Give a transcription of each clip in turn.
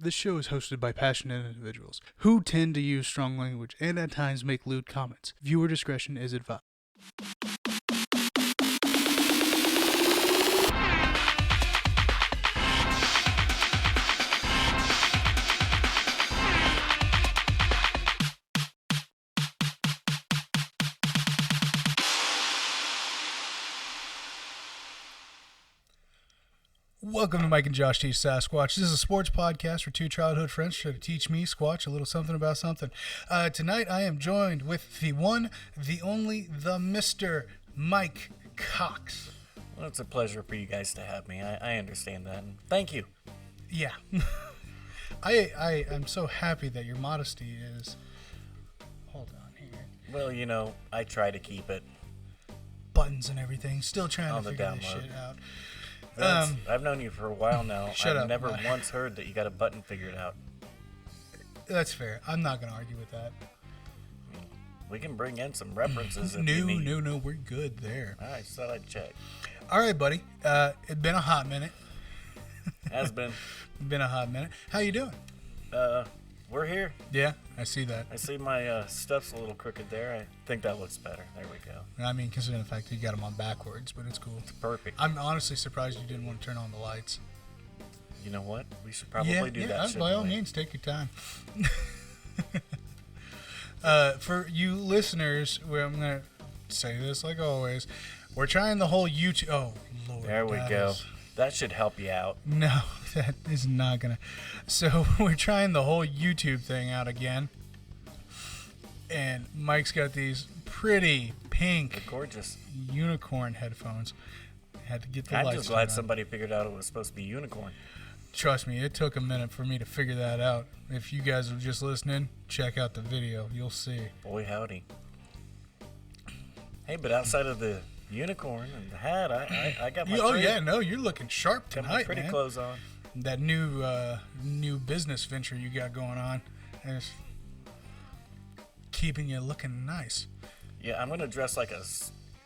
this show is hosted by passionate individuals who tend to use strong language and at times make lewd comments. Viewer discretion is advised. Welcome to Mike and Josh Teach Sasquatch. This is a sports podcast where two childhood friends try to teach me, Squatch, a little something about something. Tonight I am joined with the one, the only, the Mr. Mike Cox. Well, it's a pleasure for you guys to have me. I understand that. And thank you. Yeah. I'm so happy that your modesty is... Hold on here. Well, you know, I try to keep it buttons and everything. Still trying on to the figure down this low. shit out. I've known you for a while now. Shut I've up. never once heard that you got a button figured out. That's fair. I'm not going to argue with that. We can bring in some references if you need. No, we're good there. All right, just thought I'd check. All right, buddy. It's been a hot minute. Has been. Been a hot minute. How you doing? We're here. Yeah, I see that. I see my stuff's a little crooked there. I think that looks better. There we go. I mean, considering the fact that you got them on backwards, but it's cool. It's perfect. I'm honestly surprised you didn't want to turn on the lights. You know what? We should probably do that. By all means, take your time. For you listeners, I'm going to say this like always. We're trying the whole YouTube... Oh, Lord. There we go. That should help you out. No, that is not going to... So, we're trying the whole YouTube thing out again. And Mike's got these pretty pink... They're gorgeous. Unicorn headphones. Had to get the I'm lights just glad turned on. somebody figured out it was supposed to be unicorn. Trust me, it took a minute for me to figure that out. If you guys are just listening, check out the video. You'll see. Boy, howdy. Hey, but outside of the unicorn and the hat, I got my you're looking sharp got tonight, my pretty man. clothes on. That new business venture you got going on is keeping you looking nice. Yeah, I'm gonna dress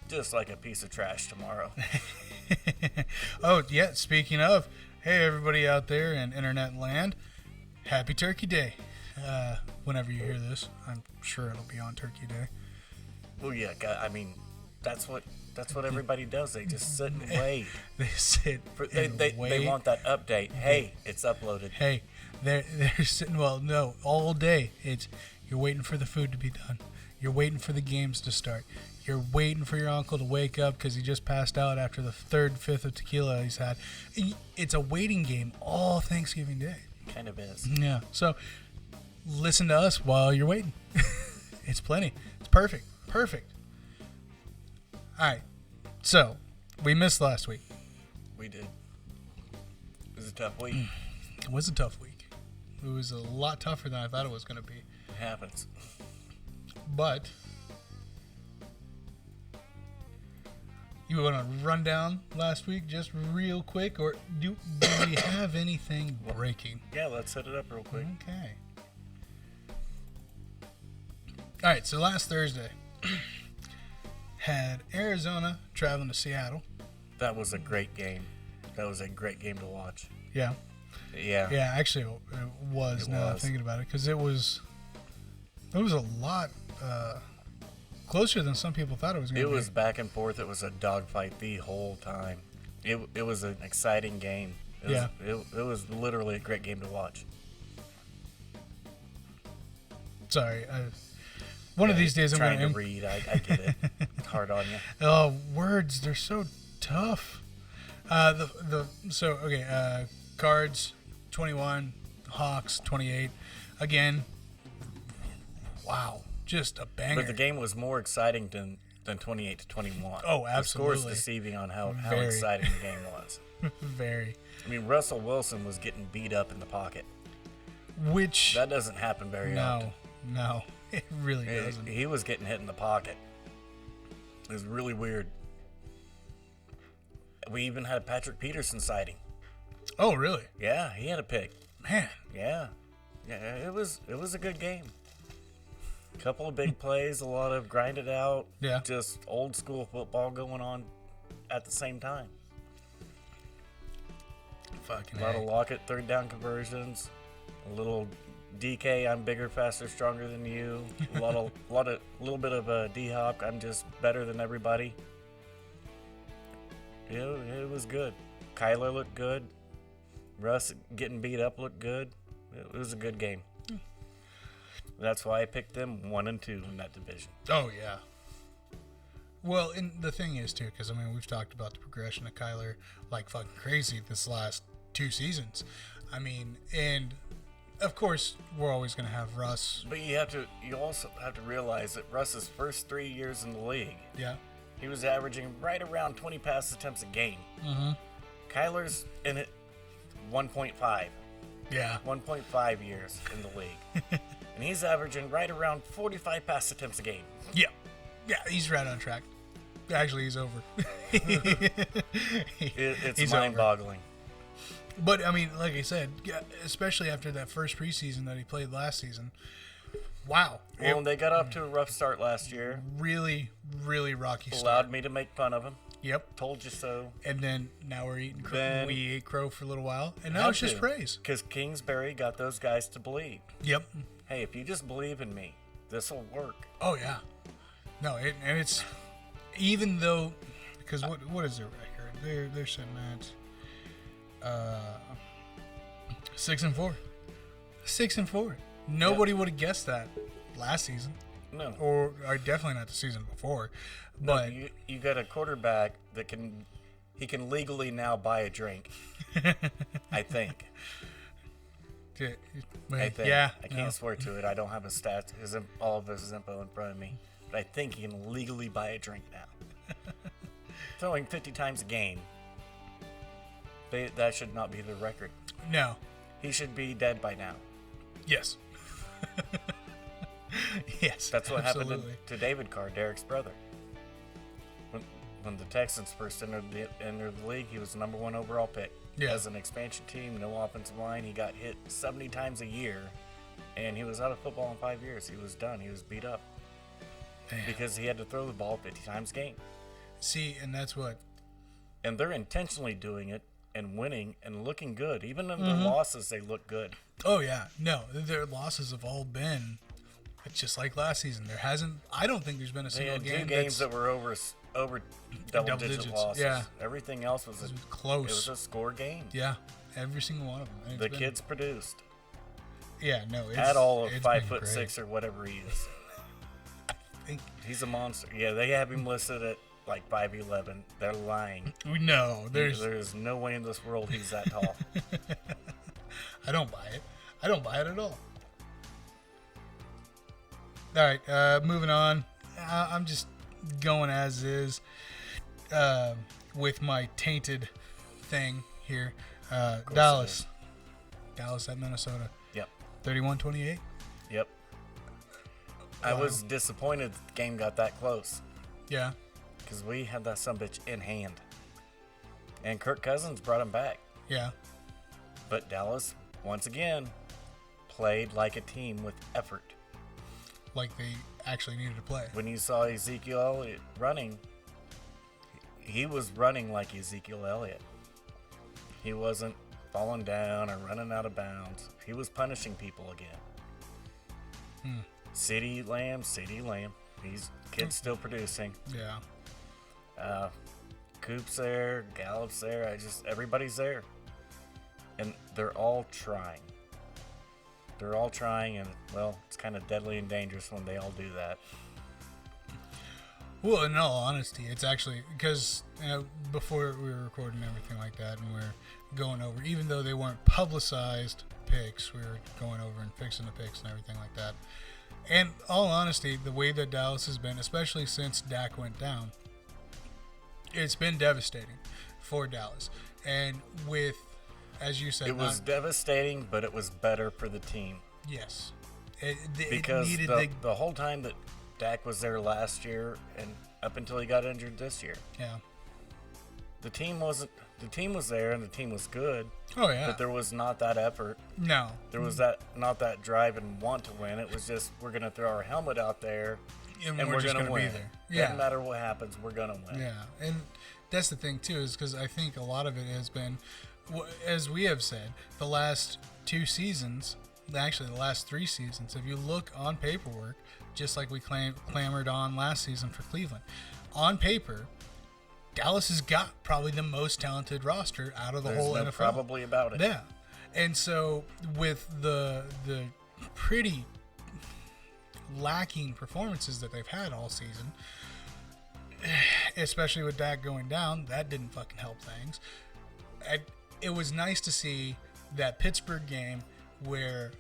just like a piece of trash tomorrow. Oh, yeah, speaking of, hey, everybody out there in internet land, happy Turkey Day. Whenever you hear this, I'm sure it'll be on Turkey Day. Well, yeah, I mean, that's what everybody does. They just sit and wait. They sit and they wait. want that update. Hey, it's uploaded. Hey, they're sitting, all day. You're waiting for the food to be done. You're waiting for the games to start. You're waiting for your uncle to wake up because he just passed out after the fifth of tequila he's had. It's a waiting game all Thanksgiving Day. Kind of is. Yeah. So listen to us while you're waiting. It's plenty. It's perfect. Perfect. All right. So we missed last week. We did. It was a tough week. It was a tough week. It was a lot tougher than I thought it was going to be. It happens. But you want to run down last week just real quick, or do we have anything breaking? Yeah, let's set it up real quick. Okay. All right, so last Thursday had Arizona traveling to Seattle. That was a great game. That was a great game to watch. Yeah. Yeah. Yeah, actually it was, now that I'm thinking about it, because it was a lot closer than some people thought it was going to be. It was back and forth. It was a dogfight the whole time. It was an exciting game. It was literally a great game to watch. Sorry. One of these days I'm trying going to read. I get it. It's hard on you. Oh, words. They're so tough. Cards 21, Hawks 28. Again, wow. Just a banger. But the game was more exciting than 28-21. Oh, absolutely. The score's deceiving on how exciting the game was. Very. I mean, Russell Wilson was getting beat up in the pocket. Which... That doesn't happen very often. No, it really doesn't. He was getting hit in the pocket. It was really weird. We even had a Patrick Peterson sighting. Oh, really? Yeah, he had a pick. Man. Yeah, it was a good game. Couple of big plays, a lot of grinded out, just old school football going on at the same time. Fucking a lot of Lockett third down conversions. A little DK, I'm bigger, faster, stronger than you. Little bit of a D-Hop, I'm just better than everybody. It was good. Kyler looked good. Russ getting beat up looked good. It was a good game. That's why I picked them 1 and 2 in that division. Oh, yeah. Well, and the thing is, too, because, I mean, we've talked about the progression of Kyler like fucking crazy this last 2 seasons. I mean, and, of course, we're always going to have Russ. But you also have to realize that Russ's first 3 years in the league, yeah, he was averaging right around 20 pass attempts a game. Mm-hmm. Kyler's in it 1.5. Yeah. 1.5 years in the league. And he's averaging right around 45 pass attempts a game. Yeah. Yeah, he's right on track. Actually, he's over. It's mind-boggling. But, I mean, like I said, especially after that first preseason that he played last season, wow. Well, they got off to a rough start last year. Really, really rocky start. Allowed me to make fun of him. Yep. Told you so. And then now we're eating crow. We ate crow for a little while, and now it's just praise. Because Kingsbury got those guys to believe. Yep. Hey, if you just believe in me, this will work. Oh, yeah. No, and it's, even though, because what is their record? They're sitting at 6-4. 6-4. Nobody would have guessed that last season. No. Or definitely not the season before. But no, you got a quarterback that can legally now buy a drink. I think. Yeah. I can't swear to it. I don't have all of his info in front of me. But I think he can legally buy a drink now. Throwing 50 times a game. That should not be the record. No. He should be dead by now. Yes. Yes. That's what happened to David Carr, Derek's brother. When the Texans first entered the league, he was the number 1 overall pick. Yeah. As an expansion team, no offensive line. He got hit 70 times a year, and he was out of football in 5 years. He was done. He was beat up. Damn. Because he had to throw the ball 50 times a game. See, and that's what... And they're intentionally doing it and winning and looking good. Even in their losses, they look good. Oh, yeah. No, their losses have all been just like last season. I don't think there's been a single game. They had 2 games that were over double digits losses. Yeah. Everything else was close. It was a score game. Yeah, every single one of them. The kids produced. Yeah, no, it's at all of 5'6" or whatever he is. I think he's a monster. Yeah, they have him listed at like 5'11". They're lying. No, there's no way in this world he's that tall. I don't buy it. I don't buy it at all. All right, moving on. I'm just going as is with my tainted thing here. Dallas at Minnesota. Yep. 31-28. Yep. I was disappointed the game got that close. Yeah. Because we had that sumbitch in hand. And Kirk Cousins brought him back. Yeah. But Dallas, once again, played like a team with effort. Like they actually needed to play. When you saw Ezekiel Elliott running, he was running like Ezekiel Elliott. He wasn't falling down or running out of bounds. He was punishing people again. CeeDee Lamb. Kid's still producing. Yeah. Coop's there, Gallup's there. Everybody's there. And they're all trying. And, well, it's kind of deadly and dangerous when they all do that. Well, in all honesty, it's actually because before we were recording everything like that, and we're going over, even though they weren't publicized picks, we were going over and fixing the picks and everything like that. And all honesty, the way that Dallas has been, especially since Dak went down, it's been devastating for Dallas. And with, as you said, it was devastating, but it was better for the team. Yes, because the whole time that Dak was there last year and up until he got injured this year, yeah, the team was there and the team was good. Oh yeah, but there was not that effort. No, there was not that drive and want to win. It was just, we're gonna throw our helmet out there and we're just gonna win. Be there. Yeah, doesn't matter what happens, we're gonna win. Yeah, and that's the thing too, is because I think a lot of it has been, as we have said, the last 2 seasons actually the last 3 seasons, if you look on paperwork, just like we clamored on last season for Cleveland, on paper, Dallas has got probably the most talented roster out of the whole NFL. Probably about it. Yeah. And so with the pretty lacking performances that they've had all season, especially with Dak going down, that didn't fucking help things. It was nice to see that Pittsburgh game where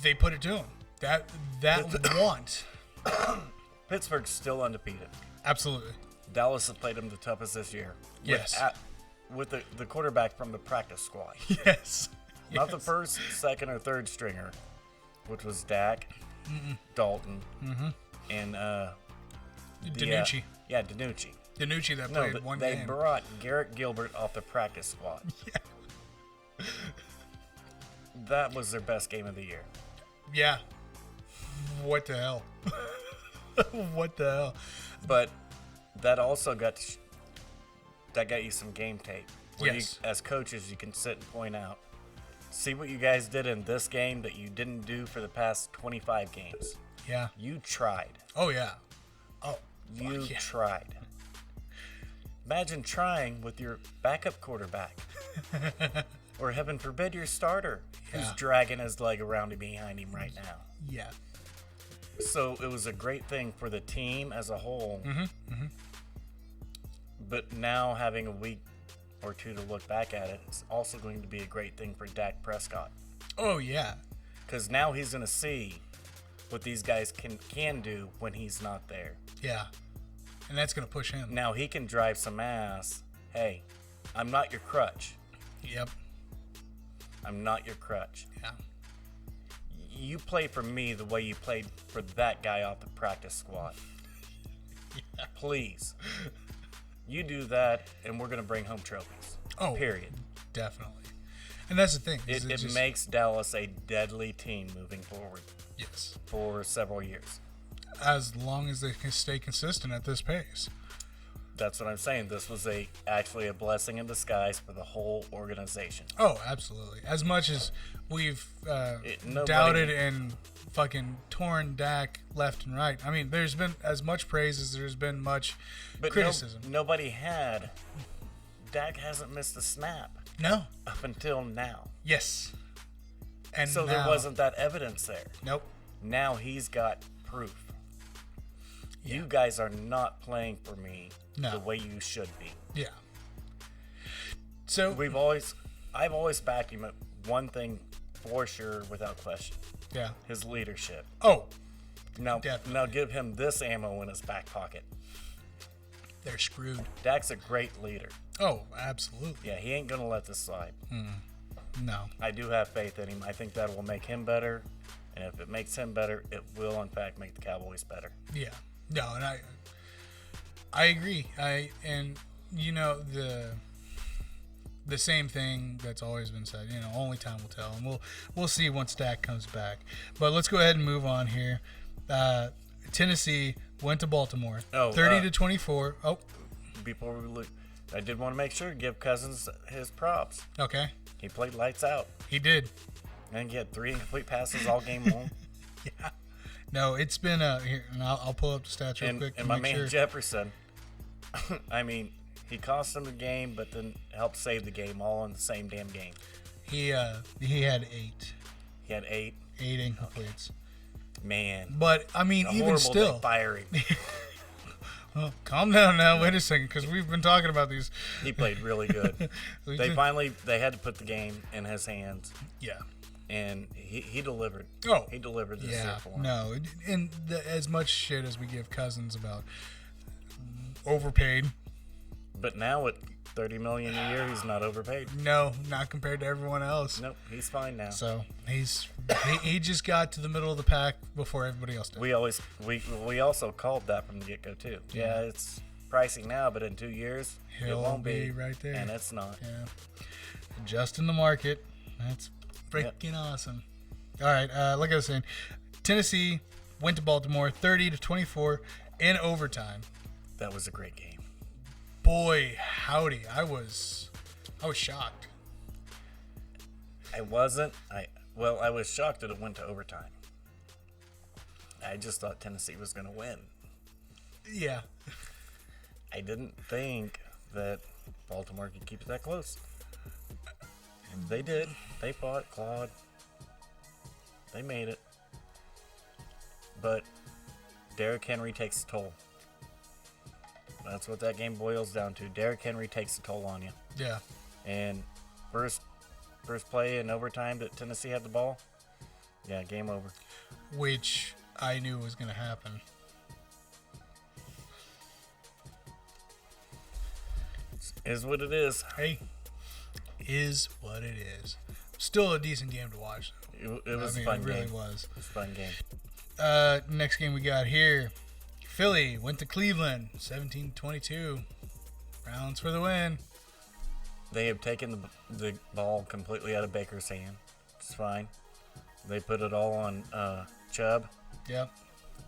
they put it to him. That want. Pittsburgh's still undefeated. Absolutely. Dallas has played them the toughest this year. Yes. With the quarterback from the practice squad. Yes. Not the first, second, or third stringer, which was Dak, Dalton, and DiNucci. DiNucci. DiNucci that played one they game. brought Garrett Gilbert off the practice squad. Yeah. That was their best game of the year. Yeah. What the hell? What the hell? But that also got you some game tape. Where Yes. you, as coaches, you can sit and point out, see what you guys did in this game that you didn't do for the past 25 games. Yeah. You tried. Oh, yeah. Oh, You fuck yeah. tried. Imagine trying with your backup quarterback. Or heaven forbid your starter, who's Yeah. dragging his leg around behind him right now. Yeah. So it was a great thing for the team as a whole. But now having a week or two to look back at it, it's also going to be a great thing for Dak Prescott. Oh, yeah. Because now he's going to see what these guys can do when he's not there. Yeah. And that's going to push him. Now he can drive some ass. Hey, I'm not your crutch. Yep. I'm not your crutch. Yeah. You play for me the way you played for that guy off the practice squad. Yeah. Please. You do that, and we're going to bring home trophies. Oh, period. Definitely. And that's the thing. It just, makes Dallas a deadly team moving forward yes. for several years. As long as they can stay consistent at this pace. That's what I'm saying. This was actually a blessing in disguise for the whole organization. Oh, absolutely. As much as we've nobody- doubted and fucking torn Dak left and right. I mean, there's been as much praise as there's been much criticism. Nobody had. Dak hasn't missed a snap No. up until now. Yes. And So there wasn't that evidence there. Nope. Now he's got proof. Yeah. You guys are not playing for me No. the way you should be. Yeah. So I've always backed him at one thing for sure, without question: yeah. his leadership. Oh, Now definitely. give him this ammo in his back pocket. They're screwed. Dak's a great leader. Oh, absolutely. Yeah, he ain't gonna let this slide. No. I do have faith in him. I think that will make him better, and if it makes him better, it will in fact make the Cowboys better. Yeah. No, and I agree. And you know the same thing that's always been said. You know, only time will tell, and we'll see once Dak comes back. But let's go ahead and move on here. Tennessee went to Baltimore, 30-24. Oh, Before we look, I did want to make sure to give Cousins his props. okay. He played lights out. He did. I think he had 3 incomplete passes all game long. Yeah. No, it's been here, and I'll pull up the stats real quick. And my man Jefferson, I mean, he cost them the game, but then helped save the game all in the same damn game. He had 8. He had 8. 8 incompletes. Man. But I mean, even Horrible still, they fire him. well, calm down now. Wait a second, because we've been talking about these. He played really good. We They did- they had to put the game in his hands, Yeah. and he delivered. Oh. He delivered this Yeah. year for him. No, and as much shit as we give Cousins about overpaid. But now at $30 million a year, he's not overpaid. No, not compared to everyone else. Nope, he's fine now. So he just got to the middle of the pack before everybody else did. We also called that from the get go too. Yeah, it's pricey now, but in 2 years it He'll won't be right there. and it's not. Yeah. Adjusting the market. That's freaking awesome. All right, like I was saying, Tennessee went to Baltimore 30-24 in overtime. That was a great game. Boy, howdy, I was shocked. I wasn't. Well, I was shocked that it went to overtime. I just thought Tennessee was going to win. Yeah. I didn't think that Baltimore could keep it that close. And they did. They fought, clawed. They made it. But Derrick Henry takes a toll. That's what that game boils down to. Derrick Henry takes a toll on you. Yeah. And first play in overtime that Tennessee had the ball, yeah, game over. Which I knew was going to happen. Is what it is. Hey, is what it is. Still a decent game to watch. It was a fun game. It really was. It was a fun game. Next game we got here. Philly went to Cleveland, 17-22. Browns for the win. They have taken the ball completely out of Baker's hand. It's fine. They put it all on Chubb. Yep.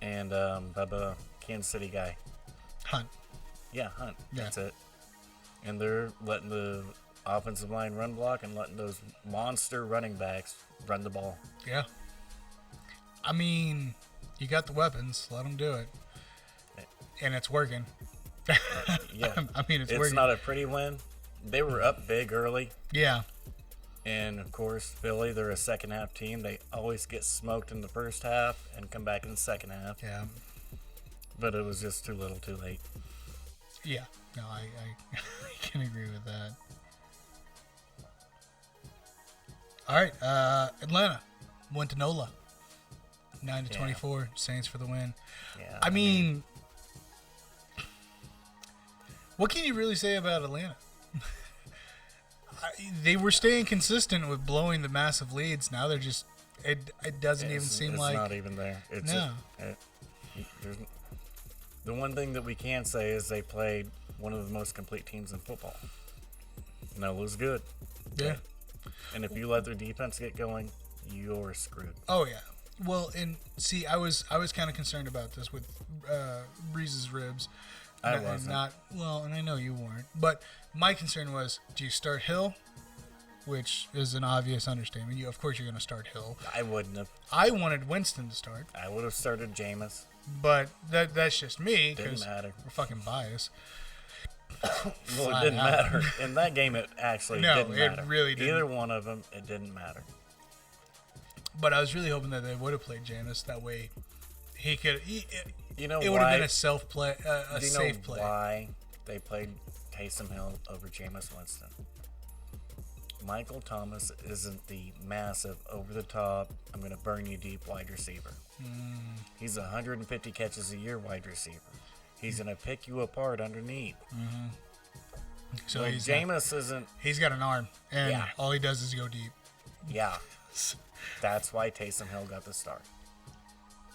And Bubba, Kansas City guy. Hunt. Yeah, Hunt. Yeah. That's it. And they're letting the offensive line run block and letting those monster running backs run the ball. Yeah. I mean, you got the weapons. Let them do it. And it's working. Yeah. I mean, it's working. It's not a pretty win. They were up big early. Yeah. And, of course, Philly, they're a second-half team. They always get smoked in the first half and come back in the second half. Yeah. But it was just too little too late. Yeah. No, I can agree with that. All right. Atlanta went to NOLA. 9-24. Saints for the win. Yeah. I mean, what can you really say about Atlanta? They were staying consistent with blowing the massive leads. Now they're just it doesn't even seem it's like not even there. It's no. The one thing that we can say is they played one of the most complete teams in football. NOLA's good. Yeah. And if you let their defense get going, you're screwed. Oh yeah. Well, and see, I was kind of concerned about this with Breeze's ribs. I and wasn't. And I know you weren't. But my concern was, do you start Hill, which is an obvious understatement. Of course, you're going to start Hill. I wouldn't have. I wanted Winston to start, I would have started Jameis. but that's just me Didn't because matter. we're fucking biased. Well, Flat it didn't out. matter. In that game, it actually No, didn't it matter. really didn't. Either one of them, it didn't matter. But I was really hoping that they would have played Jameis. That way, he could. You know It would have why? been a self play, a Do you safe know play. why they played Taysom Hill over Jameis Winston? Michael Thomas isn't the massive, over-the-top, I'm going to burn you deep wide receiver. He's a 150 catches a year wide receiver. He's going to pick you apart underneath. So Well, he's Jameis isn't. he's got an arm, and Yeah. all he does is go deep. Yeah, that's why Taysom Hill got the start.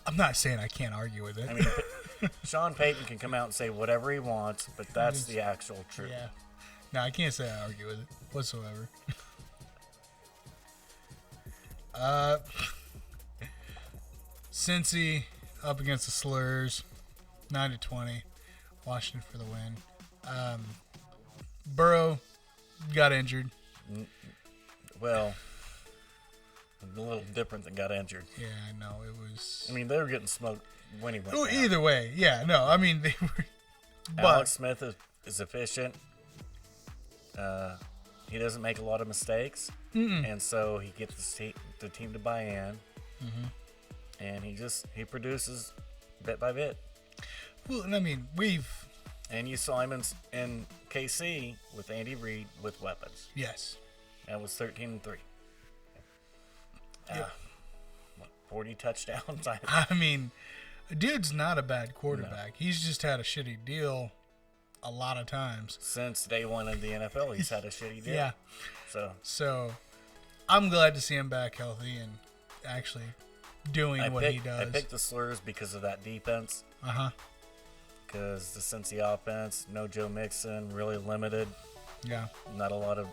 I'm not saying I can't argue with it. I mean, Sean Payton can come out and say whatever he wants, but that's the actual truth. yeah. No, I can't say I argue with it whatsoever. Cincy up against the Slurs, 9-20. Washington for the win. Burrow got injured. Well, a little different than got injured. Yeah, I know it was. I mean, they were getting smoked when he went Oh, down. either way, yeah, no, I mean they were. But Alex Smith is efficient. He doesn't make a lot of mistakes, and so he gets the team to buy in, and he produces bit by bit. well, and I mean we've And you saw him in KC with Andy Reid with weapons. yes, That was 13-3. Yeah. 40 touchdowns. I mean, dude's not a bad quarterback. He's just had a shitty deal a lot of times. Since day one in the NFL, he's had a shitty deal. Yeah. So I'm glad to see him back healthy and actually doing what he does. I picked the Slurs because of that defense. Because the Cincy offense, no Joe Mixon, really limited. Yeah. Not a lot of,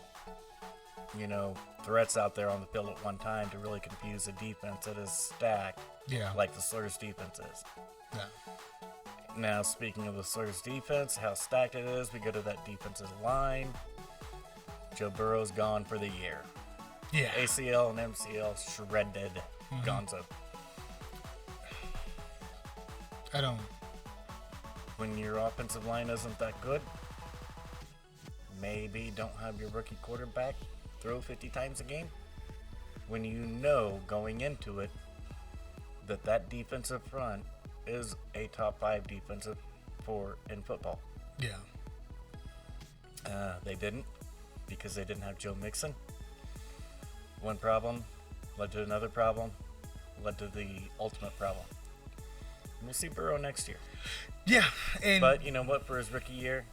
threats out there on the field at one time to really confuse a defense that is stacked. Yeah. Like the Slurs defense is. Yeah. Now, speaking of the Slurs defense, how stacked it is, we go to that defensive line. Joe Burrow's gone for the year. Yeah. ACL and MCL shredded. Gonzo. I don't. When your offensive line isn't that good, maybe don't have your rookie quarterback throw 50 times a game. When you know going into it that defensive front is a top 5 defensive four in football. Yeah. They didn't because they didn't have Joe Mixon. One problem led to another problem, led to the ultimate problem. We'll see Burrow next year. Yeah, But you know what? For his rookie year,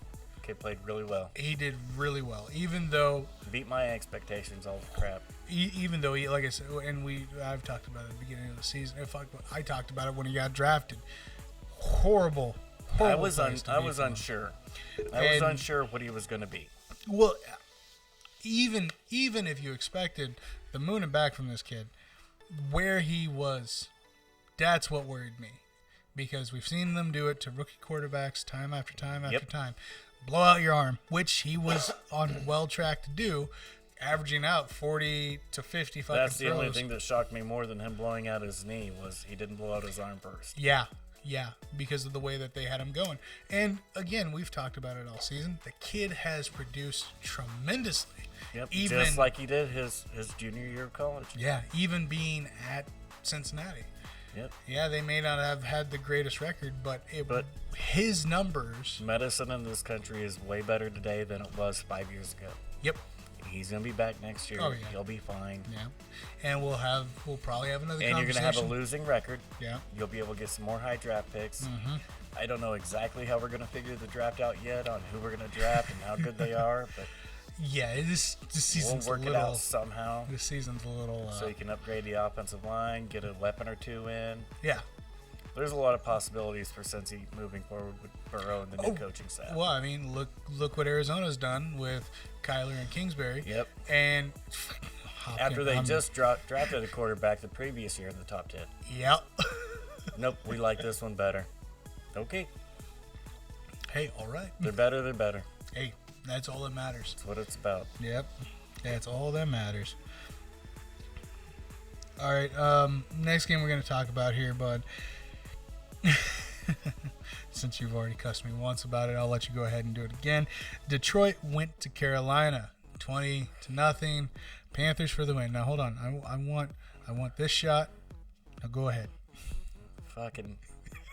kid played really well. He did really well, even though Beat my expectations, all the crap. even though he, like I said, and I've talked about it at the beginning of the season. I talked about it when he got drafted. Horrible. I was place to be for him. unsure. I was unsure what he was going to be. Well, even if you expected the moon and back from this kid, where he was, that's what worried me. Because we've seen them do it to rookie quarterbacks time after time after time. Blow out your arm, which he was on well track to do, averaging out 40 to 50 fucking That's the throws. only thing that shocked me more than him blowing out his knee was he didn't blow out his arm first. Yeah, because of the way that they had him going. And again, we've talked about it all season. The kid has produced tremendously. Yep, even, just like he did his junior year of college. Yeah, even being at Cincinnati. Yep. Yeah, they may not have had the greatest record, but his numbers. Medicine in this country is way better today than it was 5 years ago. Yep. He's gonna be back next year. Oh, yeah. He'll be fine. Yeah. And we'll probably have another And you're conversation. gonna have a losing record. Yeah. You'll be able to get some more high draft picks. Mm-hmm. I don't know exactly how we're gonna figure the draft out yet on who we're gonna draft and how good they are, but yeah, this season's we'll work a it little. out somehow. This season's a little. So you can upgrade the offensive line, get a weapon or two in. Yeah. There's a lot of possibilities for Cincy moving forward with Burrow and the new coaching staff. Well, I mean, look what Arizona's done with Kyler and Kingsbury. Yep. And After they just drafted a quarterback the previous year in the top 10. Yep. Nope, we like this one better. Okay. Hey, all right. They're better, they're better. Hey, that's all that matters. That's what it's about. Yep. That's all that matters. All right. Next game we're going to talk about here, bud. Since you've already cussed me once about it, I'll let you go ahead and do it again. Detroit went to Carolina, 20-0. Panthers for the win. Now hold on, I want this shot. Now go ahead. Fucking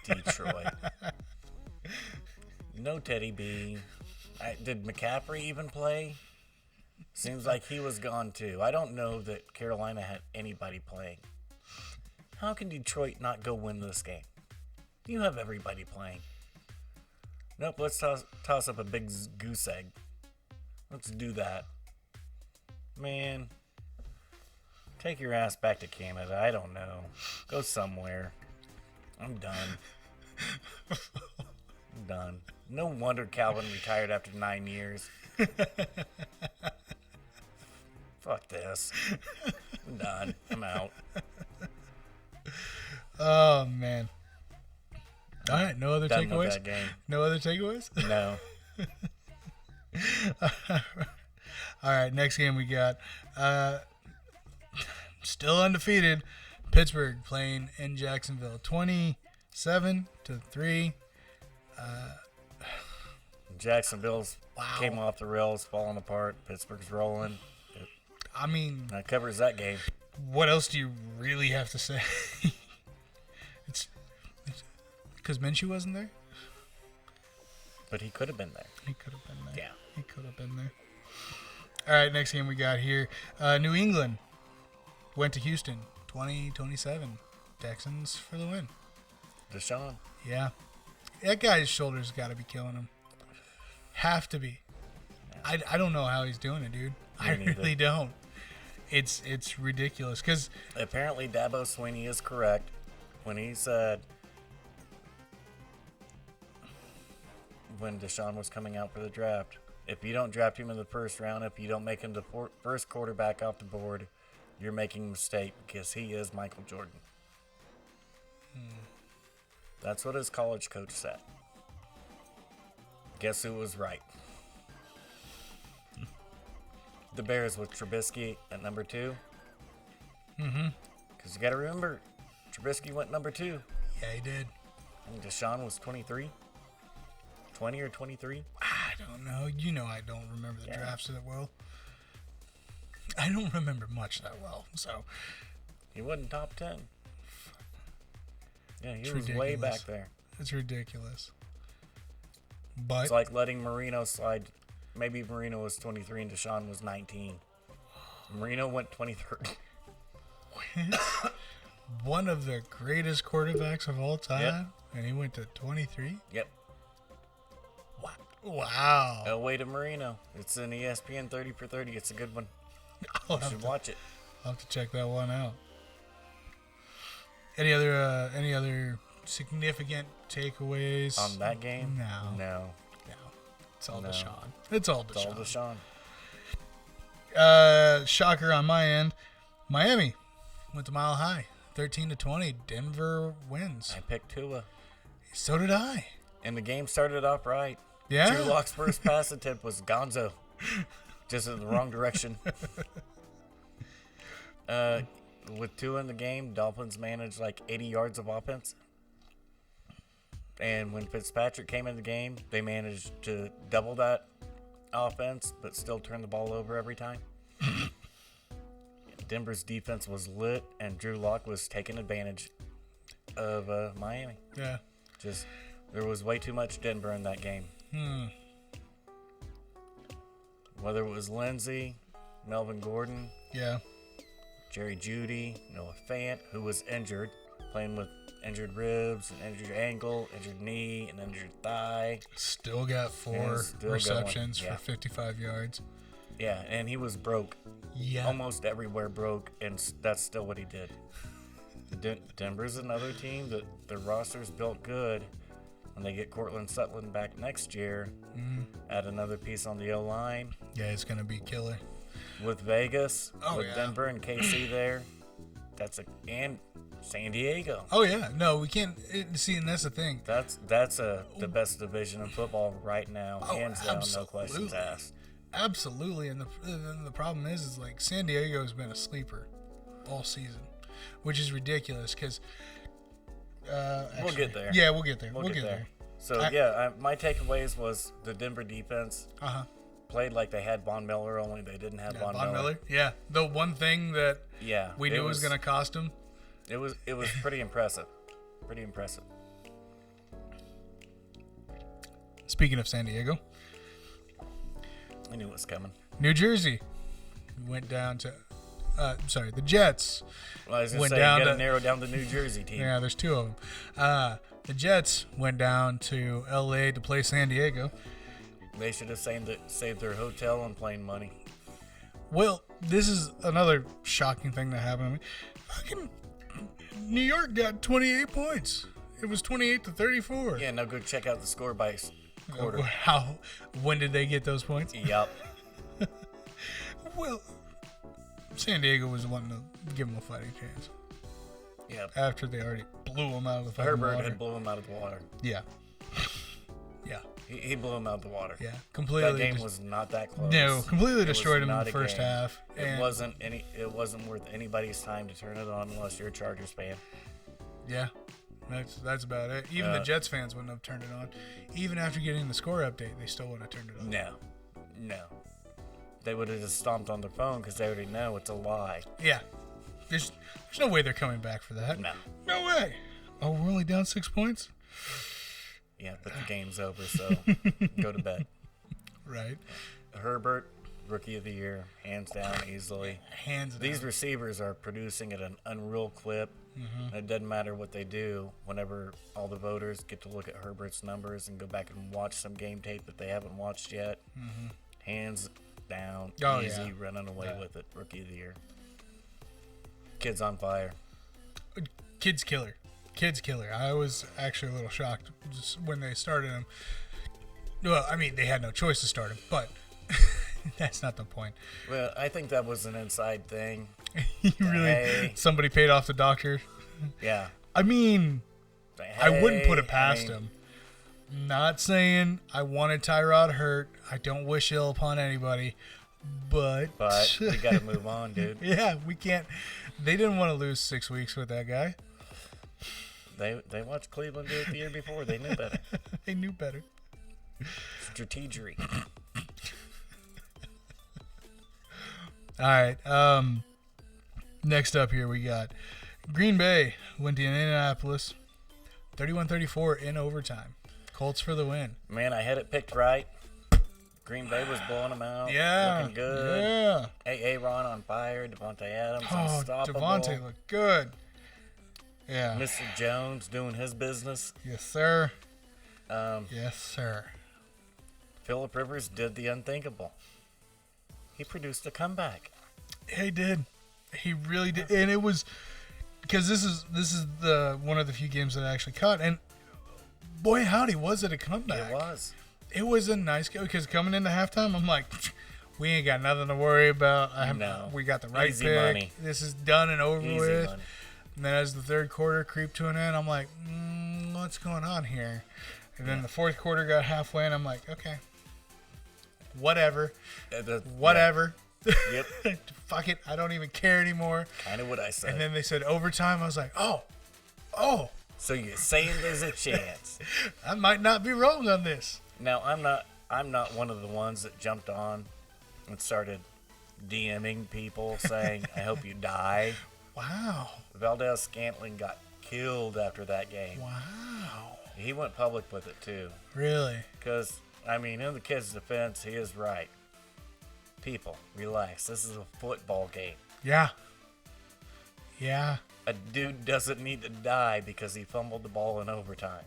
Detroit. No Teddy B. Did McCaffrey even play? Seems like he was gone too. I don't know that Carolina had anybody playing. How can Detroit not go win this game? You have everybody playing. Nope, let's toss up a big goose egg. Let's do that. Man, take your ass back to Canada. I don't know. Go somewhere. I'm done. I'm done. No wonder Calvin retired after 9 years. Fuck this. I'm done. I'm out. Oh man. All right, no other Done with takeaways. that game. No other takeaways. No. All right, next game we got. Still undefeated. Pittsburgh playing in Jacksonville, 27-3. Jacksonville's came off the rails, falling apart. Pittsburgh's rolling. I mean, That covers that game. what else do you really have to say? it's because Minshew wasn't there. But he could have been there. He could have been there. Yeah. He could have been there. All right, next game we got here. New England went to Houston, 20-27. Texans for the win. Deshaun. Yeah. That guy's shoulders got to be killing him. Have to be. I don't know how he's doing it, dude. I really don't. It's ridiculous because Apparently Dabo Swinney is correct when he said when Deshaun was coming out for the draft, if you don't draft him in the first round, if you don't make him the first quarterback off the board, you're making a mistake because he is Michael Jordan. That's what his college coach said. Guess who was right? the Bears with Trubisky at number 2. Mm-hmm. Because you got to remember, Trubisky went number 2. Yeah, he did. And Deshaun was 23. 20 or 23. I don't know. You know I don't remember the Yeah. drafts that well. I don't remember much that well, so. He wasn't top 10. Yeah, he It's was way ridiculous. back there. It's ridiculous. But It's like letting Marino slide. Maybe Marino was 23 and Deshaun was 19. Marino went 23rd. one of the greatest quarterbacks of all time, and he went to 23? Yep. Wow. Elway to Marino. It's an ESPN 30 for 30. It's a good one. I'll You have should to- watch it. I'll have to check that one out. Any other significant takeaways On that game? No. No. It's all No. Deshaun. It's all It's all Deshaun. Deshaun. Shocker on my end. Miami went to Mile High, 13-20. Denver wins. I picked Tua. So did I. And the game started off right. Yeah. Drew Lock's first pass attempt was Gonzo. Just in the wrong direction. With Tua in the game, Dolphins managed like 80 yards of offense. And when Fitzpatrick came in the game, they managed to double that offense, but still turn the ball over every time. Denver's defense was lit, and Drew Lock was taking advantage of Miami. Yeah. Just there was way too much Denver in that game. Whether it was Lindsey, Melvin Gordon, Yeah. Jerry Jeudy, Noah Fant, who was injured, playing with injured ribs, an injured ankle, injured knee, an injured thigh. Still got 4 Yeah, still going. receptions Yeah. for 55 yards. Yeah, and he was broke. Yeah. Almost everywhere broke, and that's still what he did. Denver's another team that their roster's built good. When they get Cortland Sutton back next year, add another piece on the O-line. Yeah, it's going to be killer. With Vegas, Oh, with yeah. Denver and KC there, and San Diego. Oh, yeah. No, we can't. See, and that's the thing. That's the best division in football right now, Oh, hands down, no absolutely. questions asked. Absolutely. And the problem is like San Diego's been a sleeper all season, which is ridiculous because. We'll get there. Yeah, we'll get there. We'll get there. So, my takeaways was the Denver defense played like they had Von Miller, only they didn't have Von Miller. Yeah. The one thing that Yeah. we knew was going to cost him. It was pretty impressive. Pretty impressive. Speaking of San Diego, I knew it was coming. New Jersey went down to. The Jets. Well, I was going Went to say, down you got to to- narrow down the New Jersey team. Yeah, there's 2 of them. The Jets went down to L.A. to play San Diego. They should have saved their hotel and plane money. Well, this is another shocking thing that happened. Fucking New York got 28 points. It was 28-34. Yeah, now go check out the score by quarter. When did they get those points? Yup. Well, San Diego was wanting to give them a fighting chance Yep. after they already blew them out of the fucking Herbert water. had blew him out of the water. Yeah. Yeah. He blew him out of the water. Yeah. Completely. That game was not that close. No, completely It was destroyed them in not the a first game. half. It wasn't worth anybody's time to turn it on unless you're a Chargers fan. Yeah, that's about it. Even the Jets fans wouldn't have turned it on. Even after getting the score update, they still wouldn't have turned it on. No. They would have just stomped on their phone because they already know it's a lie. Yeah, there's no way they're coming back for that. No way. Oh, we're only down 6 points. Yeah, but the game's over, so go to bed. Right. Herbert, Rookie of the Year, hands down, easily. Hands down. These receivers are producing at an unreal clip. And it doesn't matter what they do. Whenever all the voters get to look at Herbert's numbers and go back and watch some game tape that they haven't watched yet, hands down, Oh, easy, yeah. running away with it. Rookie of the Year. Kid's on fire. Kid's killer. I was actually a little shocked just when they started him. Well, I mean, they had no choice to start him, but that's not the point. Well, I think that was an inside thing. Somebody paid off the doctor. Yeah. I mean, I wouldn't put it past I mean, him. Not saying I wanted Tyrod hurt. I don't wish ill upon anybody. But we got to move on, dude. Yeah, we can't. They didn't want to lose 6 weeks with that guy. They watched Cleveland do it the year before. They knew better. They knew better. Strategery. All right. Next up here we got Green Bay went to Indianapolis, 31-34 in overtime. Colts for the win. Man, I had it picked right. Green Bay was blowing them out. Yeah. Looking good. Yeah. Aaron on fire. Devontae Adams Oh, unstoppable. Devontae looked good. Yeah. Mr. Jones doing his business. Yes, sir. Um, Yes, sir. Phillip Rivers did the unthinkable. He produced a comeback. He did. He really did. And it was because this is the one of the few games that I actually caught. And boy, howdy, was it a comeback. It was. It was a nice game because coming into halftime, I'm like, we ain't got nothing to worry about. We got the right Easy pick. money. This is done and over Easy with. money. And then as the third quarter creeped to an end, I'm like, what's going on here? And then the fourth quarter got halfway, and I'm like, okay, whatever. Whatever. Yep. Fuck it. I don't even care anymore. Kind of what I said. And then they said overtime. I was like, oh. So you're saying there's a chance. I might not be wrong on this. Now, I'm not one of the ones that jumped on and started DMing people saying, I hope you die. Wow. Valdez Scantling got killed after that game. Wow. He went public with it, too. Really? Because, I mean, in the kid's defense, he is right. People, relax. This is a football game. Yeah. Yeah. A dude doesn't need to die because he fumbled the ball in overtime.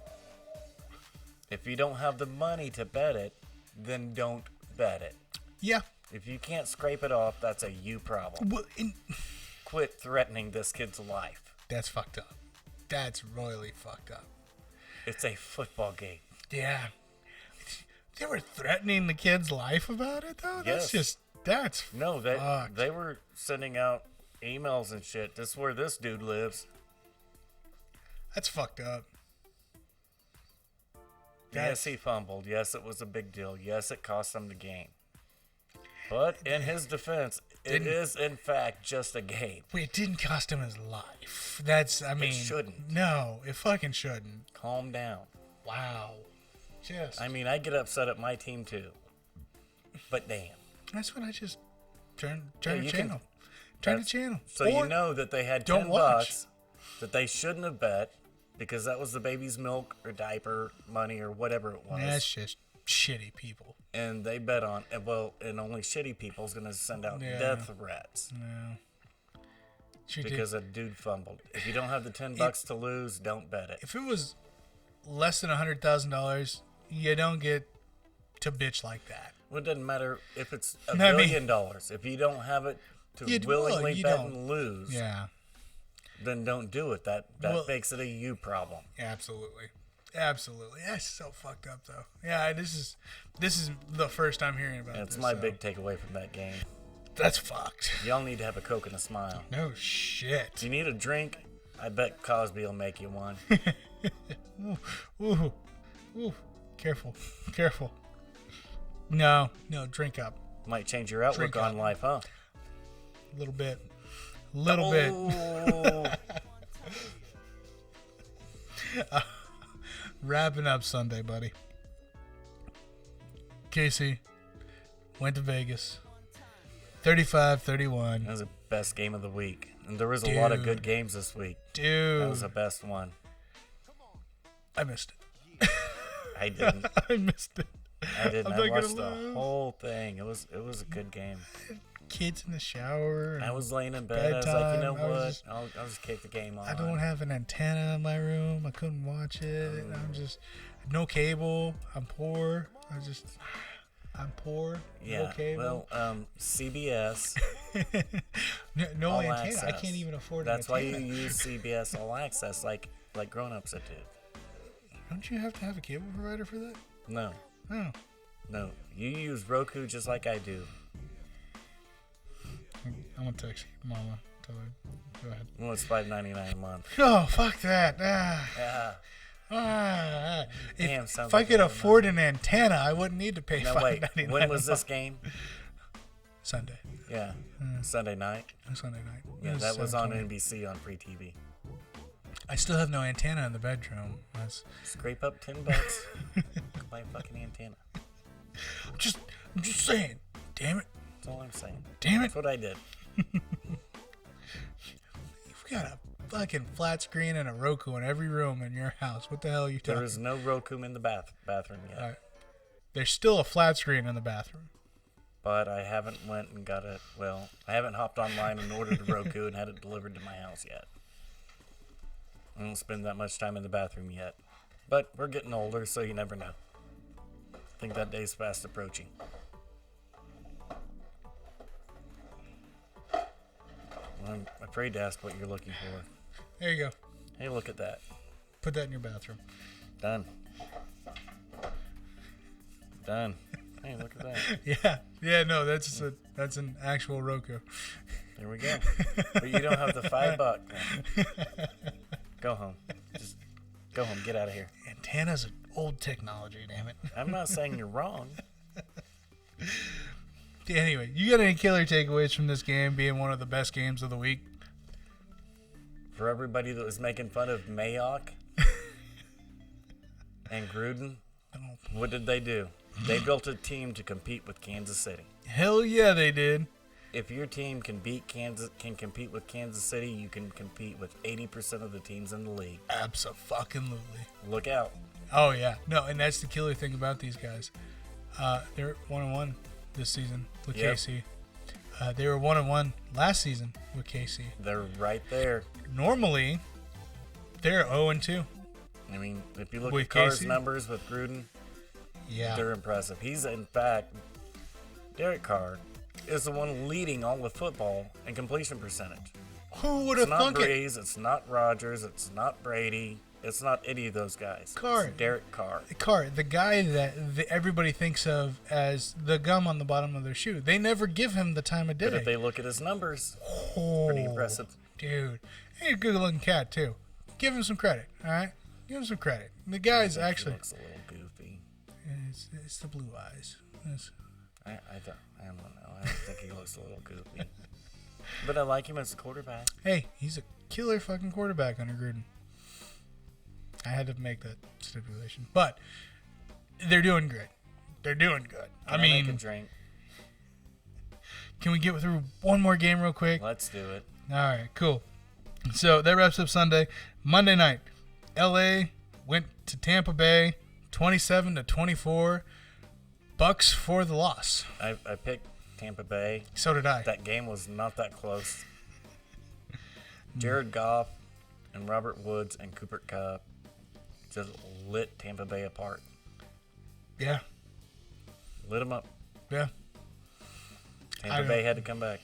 If you don't have the money to bet it, then don't bet it. Yeah. If you can't scrape it off, that's a you problem. Well, Quit threatening this kid's life. that's fucked up. That's royally fucked up. It's a football game. Yeah. They were threatening the kid's life about it, though? Yes. That's No, fucked. they were sending out emails and shit. This is where this dude lives. That's fucked up. Yes, he fumbled. Yes, it was a big deal. Yes, it cost him the game. But in his defense, it is in fact just a game. Wait, it didn't cost him his life. That's, I mean. It shouldn't. No, it fucking shouldn't. Calm down. Wow. Just. I mean, I get upset at my team too. But damn. That's when I just turn Yeah, the you channel. can- Turn the channel. So Or you know that they had don't 10 watch. bucks that they shouldn't have bet because that was the baby's milk or diaper money or whatever it was. That's just shitty people. And they bet on, and only shitty people's going to send out Yeah. death threats No. because a dude fumbled. If you don't have the 10 bucks to lose, don't bet it. If it was less than $100,000, you don't get to bitch like that. Well, it doesn't matter if it's $1 No, I mean- billion dollars. If you don't have it to You willingly bet don't. and lose, Yeah. then don't do it. That Well- makes it a you problem. Absolutely. Absolutely. That's so fucked up, though. Yeah, this is the first I'm hearing about That's this. my so. big takeaway from that game. That's fucked. Y'all need to have a Coke and a smile. No shit. If you need a drink, I bet Cosby will make you one. Ooh. Ooh. Careful. Careful. No, drink up. Might change your outlook Drink on up. life, huh? A little bit. Little bit. Wrapping up Sunday, buddy. Casey went to Vegas. 35-31. That was the best game of the week. And there was a lot of good Dude. games this week. Dude. That was the best one. I missed it. I didn't. I missed it. I didn't. I'm I not gonna watched the lie. whole thing. It was a good game. Kids in the shower. I was laying in bed. I was like, you know bedtime, I what? was I'll just kick the game on. I don't have an antenna in my room. I couldn't watch it. I'm just no cable. I'm poor. I'm poor. Yeah. No cable. Well, CBS. no All antenna. I Access. can't even afford That's an why you antenna. use CBS All Access like grown-ups that do. Don't you have to have a cable provider for that? No. Oh. No. You use Roku just like I do. I'm gonna text you, Mama. Tell her. Go ahead. Well, it's $5.99 a month. Oh, fuck that. Yeah. Damn, If sounds I like could a lot of afford an antenna, I wouldn't need to pay No, wait. $5.99. When was a this month. game? Sunday. Yeah. Sunday night. Sunday night. Yeah, It that was on 7:20. NBC on free TV. I still have no antenna in the bedroom. Scrape up $10. Buy a fucking antenna. I'm just saying. Damn it. That's all I'm saying. Damn it. That's what I did. You've got a fucking flat screen and a Roku in every room in your house. What the hell are you talking There is no Roku in the bathroom yet. about? There's still a flat screen in the bathroom. But I haven't went and got it. Well, I haven't hopped online and ordered a Roku and had it delivered to my house yet. I don't spend that much time in the bathroom yet. But we're getting older, so you never know. I think that day's fast approaching. I'm afraid to ask what you're looking for. There you go. Hey, look at that. Put that in your bathroom. Done. Done. Hey, look at that. Yeah. No, that's an actual Roku. There we go. But you don't have the $5. Go home. Just go home. Get out of here. Antenna's an old technology, damn it. I'm not saying you're wrong. Anyway, you got any killer takeaways from this game being one of the best games of the week? For everybody that was making fun of Mayock and Gruden, what did they do? They built a team to compete with Kansas City. Hell yeah, they did. If your team can compete with Kansas City, you can compete with 80% of the teams in the league. Abso-fucking-lutely. Look out. Oh yeah, no, and that's the killer thing about these guys. They're 1-1 this season with KC. They were 1-1 last season with KC. They're right there. Normally, they're 0-2. I mean, if you look With at Carr's KC? numbers with Gruden, Yeah. they're impressive. He's, in fact, Derek Carr is the one leading all of football in completion percentage. Who would It's have not thunk it? Breeze, it's not Rodgers, it's not Brady, it's not any of those guys. Carr. It's Derek Carr. Carr, the guy that everybody thinks of as the gum on the bottom of their shoe. They never give him the time of day. But if they look at his numbers, Oh, pretty impressive. dude. He's a good-looking cat, too. Give him some credit, all right? Give him some credit. The guy's He actually... looks a little goofy. It's the blue eyes. I don't know. I think he looks a little goofy. But I like him as a quarterback. Hey, he's a killer fucking quarterback under Gruden. I had to make that stipulation. But they're doing great. They're doing good. Can I make a drink? Can we get through one more game real quick? Let's do it. All right, cool. So that wraps up Sunday. Monday night, LA went to Tampa Bay, 27-24. Bucks for the loss. I picked Tampa Bay. So did I. That game was not that close. Jared Goff and Robert Woods and Cooper Kupp just lit Tampa Bay apart. Yeah. Lit them up. Yeah. Tampa Bay had to come back.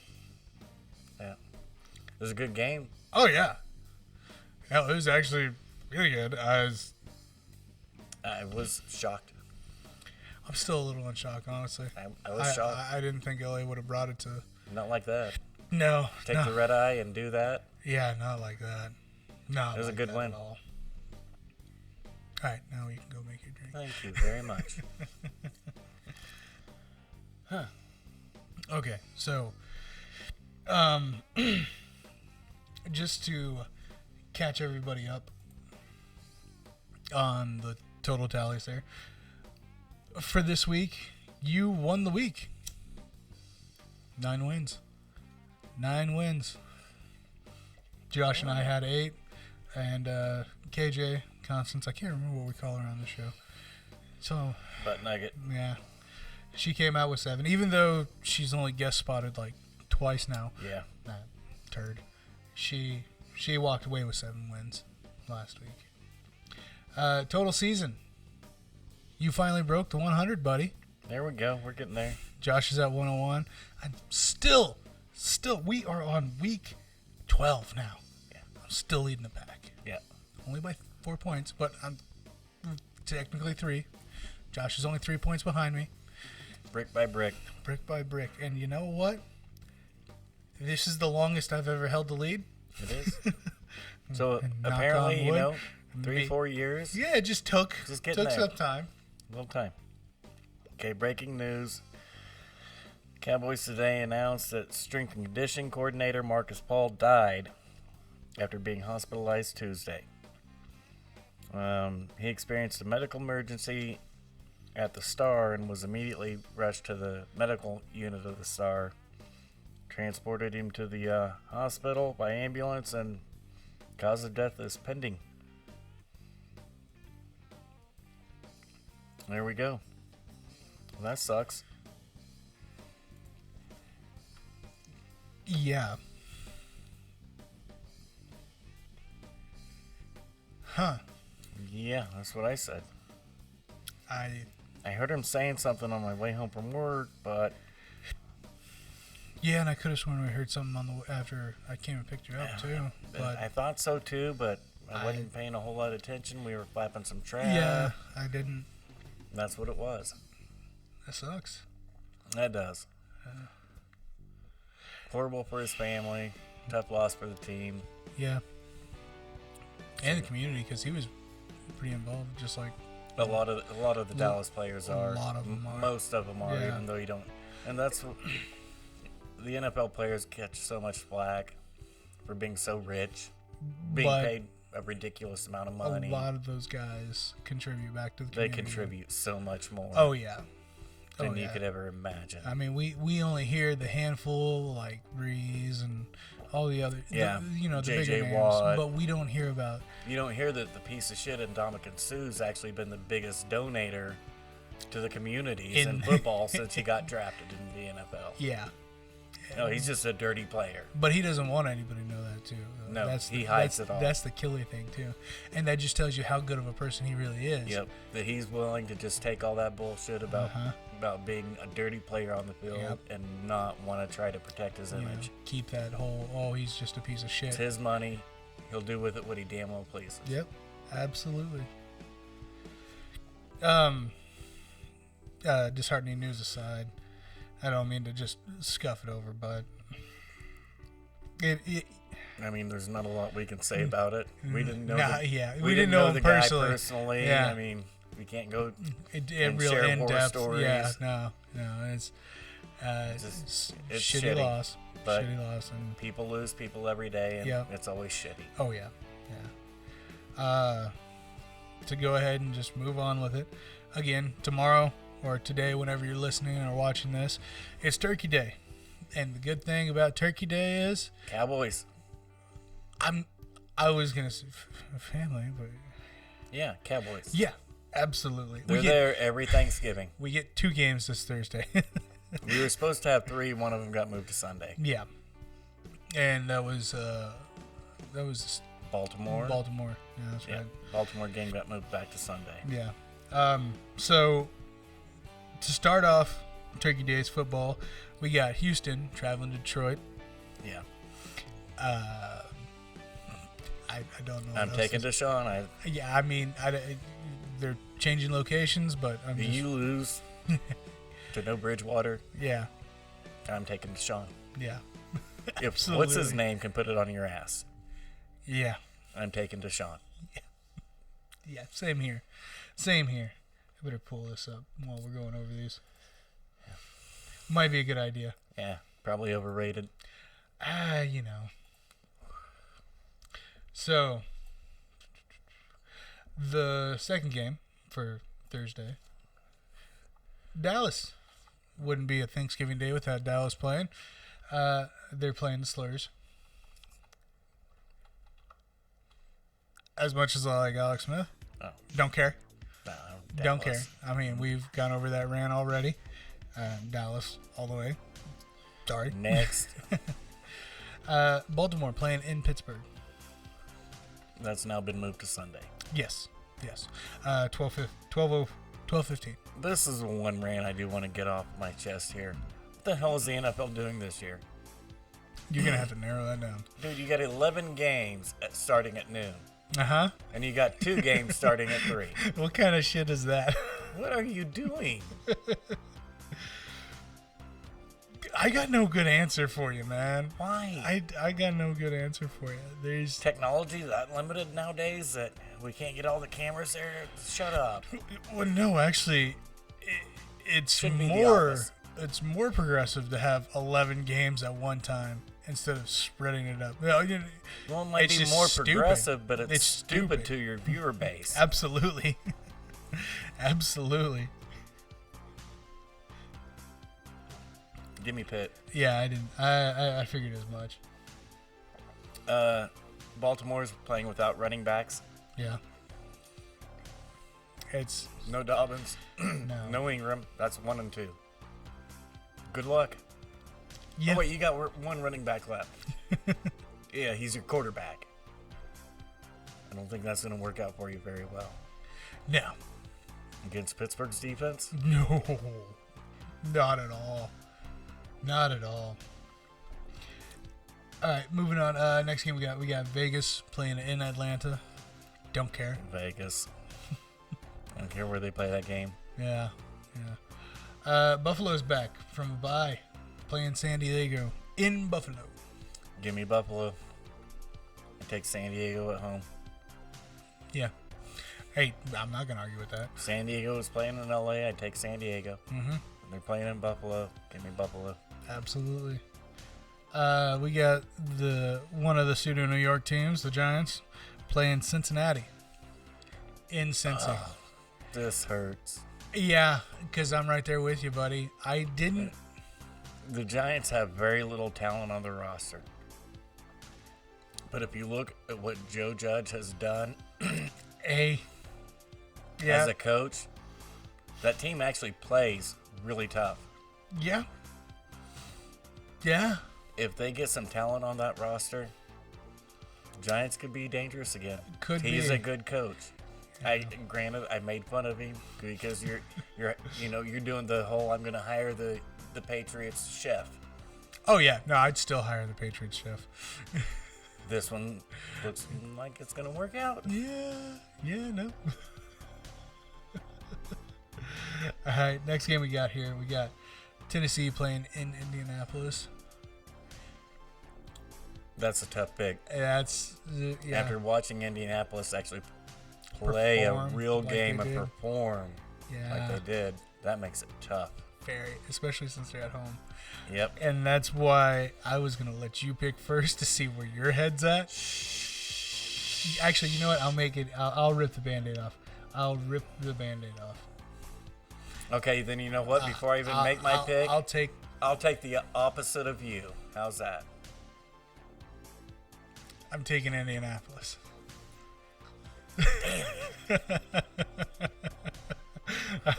Yeah. It was a good game. Oh, yeah. Hell, it was actually really good. I was shocked. I'm still a little in shock, honestly. I was shocked. I didn't think LA would have brought it to... Not like that. No. Take no. the red eye and do that. Yeah, not like that. No. It was a good win. All right, now you can go make your drink. Thank you very much. Okay, so just to catch everybody up on the total tallies there. For this week, you won the week. 9 wins. 9 wins. Josh and I had 8, and KJ, Constance, I can't remember what we call her on the show. So, Butt nugget. yeah. She came out with 7, even though she's only guest spotted like twice now. Yeah. That turd. She walked away with 7 wins last week. Total season. You finally broke the 100, buddy. There we go. We're getting there. Josh is at 101. I'm still, we are on week 12 now. Yeah. I'm still leading the pack. Yeah. Only by 4 points, but I'm technically 3. Josh is only 3 points behind me. Brick by brick. Brick by brick. And you know what? This is the longest I've ever held the lead. It is. So And knock apparently, on you wood, know, 3-4 years. Yeah, it just took getting there. some time. A little time. Okay, breaking news. Cowboys today announced that strength and conditioning coordinator Marcus Paul died after being hospitalized Tuesday. He experienced a medical emergency at the Star and was immediately rushed to the medical unit of the Star. Transported him to the hospital by ambulance, and cause of death is pending. There we go. Well, that sucks. Yeah. Huh. Yeah, that's what I said. I heard him saying something on my way home from work, but yeah, and I could have sworn we heard something on the after I came and picked you up too. But I thought so too, but I wasn't paying a whole lot of attention. We were flapping some trash. yeah, I didn't. That's what it was. That sucks. That does. Horrible for his family. Tough loss for the team. Yeah. And the community, because he was pretty involved, just like A lot of the Dallas players are. A lot of them are. Most of them are, Yeah. even though you don't. And that's the NFL players catch so much flack for being so rich, being But paid a ridiculous amount of a money. lot of those guys contribute back to the They community. contribute so much more Oh yeah. than you could ever imagine. I mean, we only hear the handful like Breeze and all the other, Yeah. the J.J. bigger names, Watt. but we don't hear about. You don't hear that the piece of shit Ndamukong Suh's actually been the biggest donator to the communities in football since he got drafted in the NFL. Yeah. No, he's just a dirty player. But he doesn't want anybody to know that too. No, he hides it all. That's the killer thing too, and that just tells you how good of a person he really is. Yep, that he's willing to just take all that bullshit about being a dirty player on the field and not want to try to protect his image. Keep that whole he's just a piece of shit. It's his money. He'll do with it what he damn well pleases. Yep, absolutely. Disheartening news aside, I don't mean to just scuff it over, but I mean, there's not a lot we can say about it. We didn't know. We didn't know the him guy personally. personally. Yeah. I mean, we can't go and real share in horror depth. stories. Yeah, no, it's it's shitty shitty, loss. but Shitty loss, and people lose people every day, and it's always shitty. oh yeah. To go ahead and just move on with it. Again, tomorrow or today, whenever you're listening or watching this, it's Turkey Day, and the good thing about Turkey Day is Cowboys. I was gonna say family, but Yeah, Cowboys. yeah, absolutely. They're there every Thanksgiving. We get 2 games this Thursday. We were supposed to have 3. One of them got moved to Sunday. Yeah, and that was Baltimore. Yeah, that's Yeah, right. Baltimore game got moved back to Sunday. Yeah. So to start off Turkey Days football, we got Houston traveling to Detroit. Yeah. I don't know. I'm taking Deshaun. Yeah, I mean, they're changing locations, but I'm just. You lose to no Bridgewater. Yeah. I'm taking Deshaun. Yeah. If what's his name can put it on your ass, Yeah. I'm taking Deshaun. Yeah. Same here. I better pull this up while we're going over these. Might be a good idea. Yeah, probably overrated. You know. So, the second game for Thursday, Dallas. Wouldn't be a Thanksgiving Day without Dallas playing. They're playing the Slurs. As much as I like Alex Smith, don't care. No, Don't care. I mean, we've gone over that rant already. Dallas all the way. Sorry. Next. Baltimore playing in Pittsburgh. That's now been moved to Sunday. Yes. 12:15. This is one rant I do want to get off my chest here. What the hell is the NFL doing this year? You're going to have to narrow that down. Dude, you got 11 games starting at noon. Uh-huh. And you got 2 games starting at 3. What kind of shit is that? What are you doing? I got no good answer for you, man. Why? I got no good answer for you. There's Technology that limited nowadays that we can't get all the cameras there? Shut up. well, no, actually, it's Should be the more. opposite. it's more progressive to have 11 games at one time instead of spreading it up. Well, Well, it might it's be just more stupid. progressive, but it's It's stupid stupid. to your viewer base. Absolutely. Absolutely. Give me Pitt. Yeah, I didn't. I figured as much. Baltimore's playing without running backs. Yeah. It's No Dobbins. no. No Ingram. That's 1 and 2. Good luck. Yeah. Oh, wait, you got one running back left. Yeah, he's your quarterback. I don't think that's going to work out for you very well. No. Against Pittsburgh's defense? No. Not at all. Not at all. All right, moving on. Next game we got Vegas playing in Atlanta. Don't care. Vegas. I don't care where they play that game. Yeah. Buffalo's back from a bye, playing San Diego in Buffalo. Give me Buffalo. I take San Diego at home. Yeah. Hey, I'm not gonna argue with that. San Diego is playing in LA. I take San Diego. Mm-hmm. They're playing in Buffalo. Give me Buffalo. Absolutely. We got one of the pseudo New York teams, the Giants, playing Cincinnati in Cincy. This hurts. Yeah, because I'm right there with you, buddy. I didn't. The Giants have very little talent on their roster. But if you look at what Joe Judge has done Yeah. as a coach, that team actually plays really tough. Yeah. Yeah. If they get some talent on that roster, Giants could be dangerous again. Could He's be. a good coach. Granted, I made fun of him because you're doing the whole I'm going to hire the Patriots chef. Oh yeah. No, I'd still hire the Patriots chef. This one looks like it's going to work out. Yeah. No. All right. Next game we got here. We got Tennessee playing in Indianapolis. That's a tough pick. That's yeah. After watching Indianapolis actually play a Perform real like game they and did. perform Yeah. like they did, that makes it tough. Very, especially since they're at home. Yep. And that's why I was gonna let you pick first to see where your head's at. Actually, you know what? I'll rip the Band-Aid off. I'll rip the Band-Aid off. Okay, then you know what? Before I even make my pick, I'll take. I'll take the opposite of you. How's that? I'm taking Indianapolis. I'm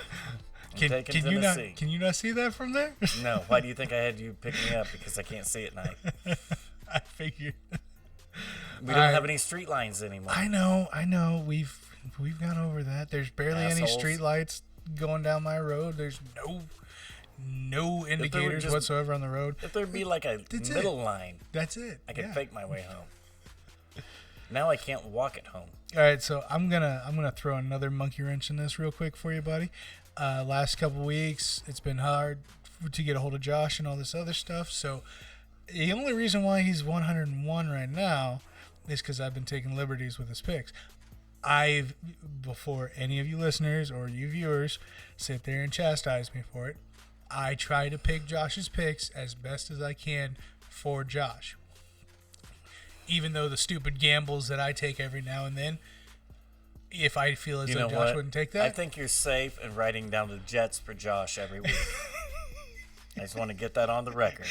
taking Tennessee. Can you not see that from there? No. Why do you think I had you pick me up? Because I can't see at night. I figured. We don't have any street lines anymore. I know. We've gone over that. There's barely any Assholes. street lights going down my road. There's no indicators just- whatsoever on the road. If there'd be like a That's middle line, That's it. I could Yeah. fake my way home. Now I can't walk at home. All right, so I'm gonna throw another monkey wrench in this real quick for you, buddy. Last couple weeks, it's been hard to get a hold of Josh and all this other stuff. So the only reason why he's 101 right now is because I've been taking liberties with his picks. Before any of you listeners or you viewers sit there and chastise me for it, I try to pick Josh's picks as best as I can for Josh. Even though the stupid gambles that I take every now and then, if I feel as You though know Josh what? wouldn't take that, I think you're safe in writing down the Jets for Josh every week. I just want to get that on the record.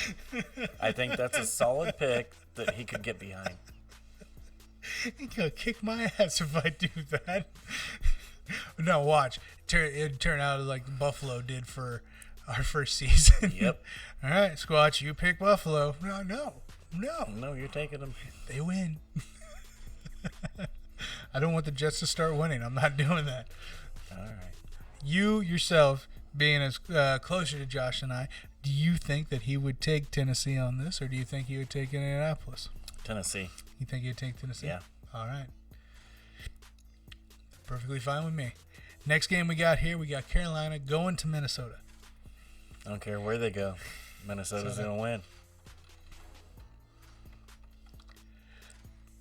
I think that's a solid pick that he could get behind. he's gonna kick my ass if I do that. No, watch. It'd turn out like Buffalo did for our first season. Yep. All right, Squatch, you pick Buffalo. No. No, you're taking him. They win. I don't want the Jets to start winning. I'm not doing that. All right. You yourself, being as closer to Josh and I, do you think that he would take Tennessee on this, or do you think he would take Indianapolis? Tennessee. You think he'd take Tennessee? Yeah. All right. Perfectly fine with me. Next game we got here, we got Carolina going to Minnesota. I don't care where they go. Minnesota's going to win.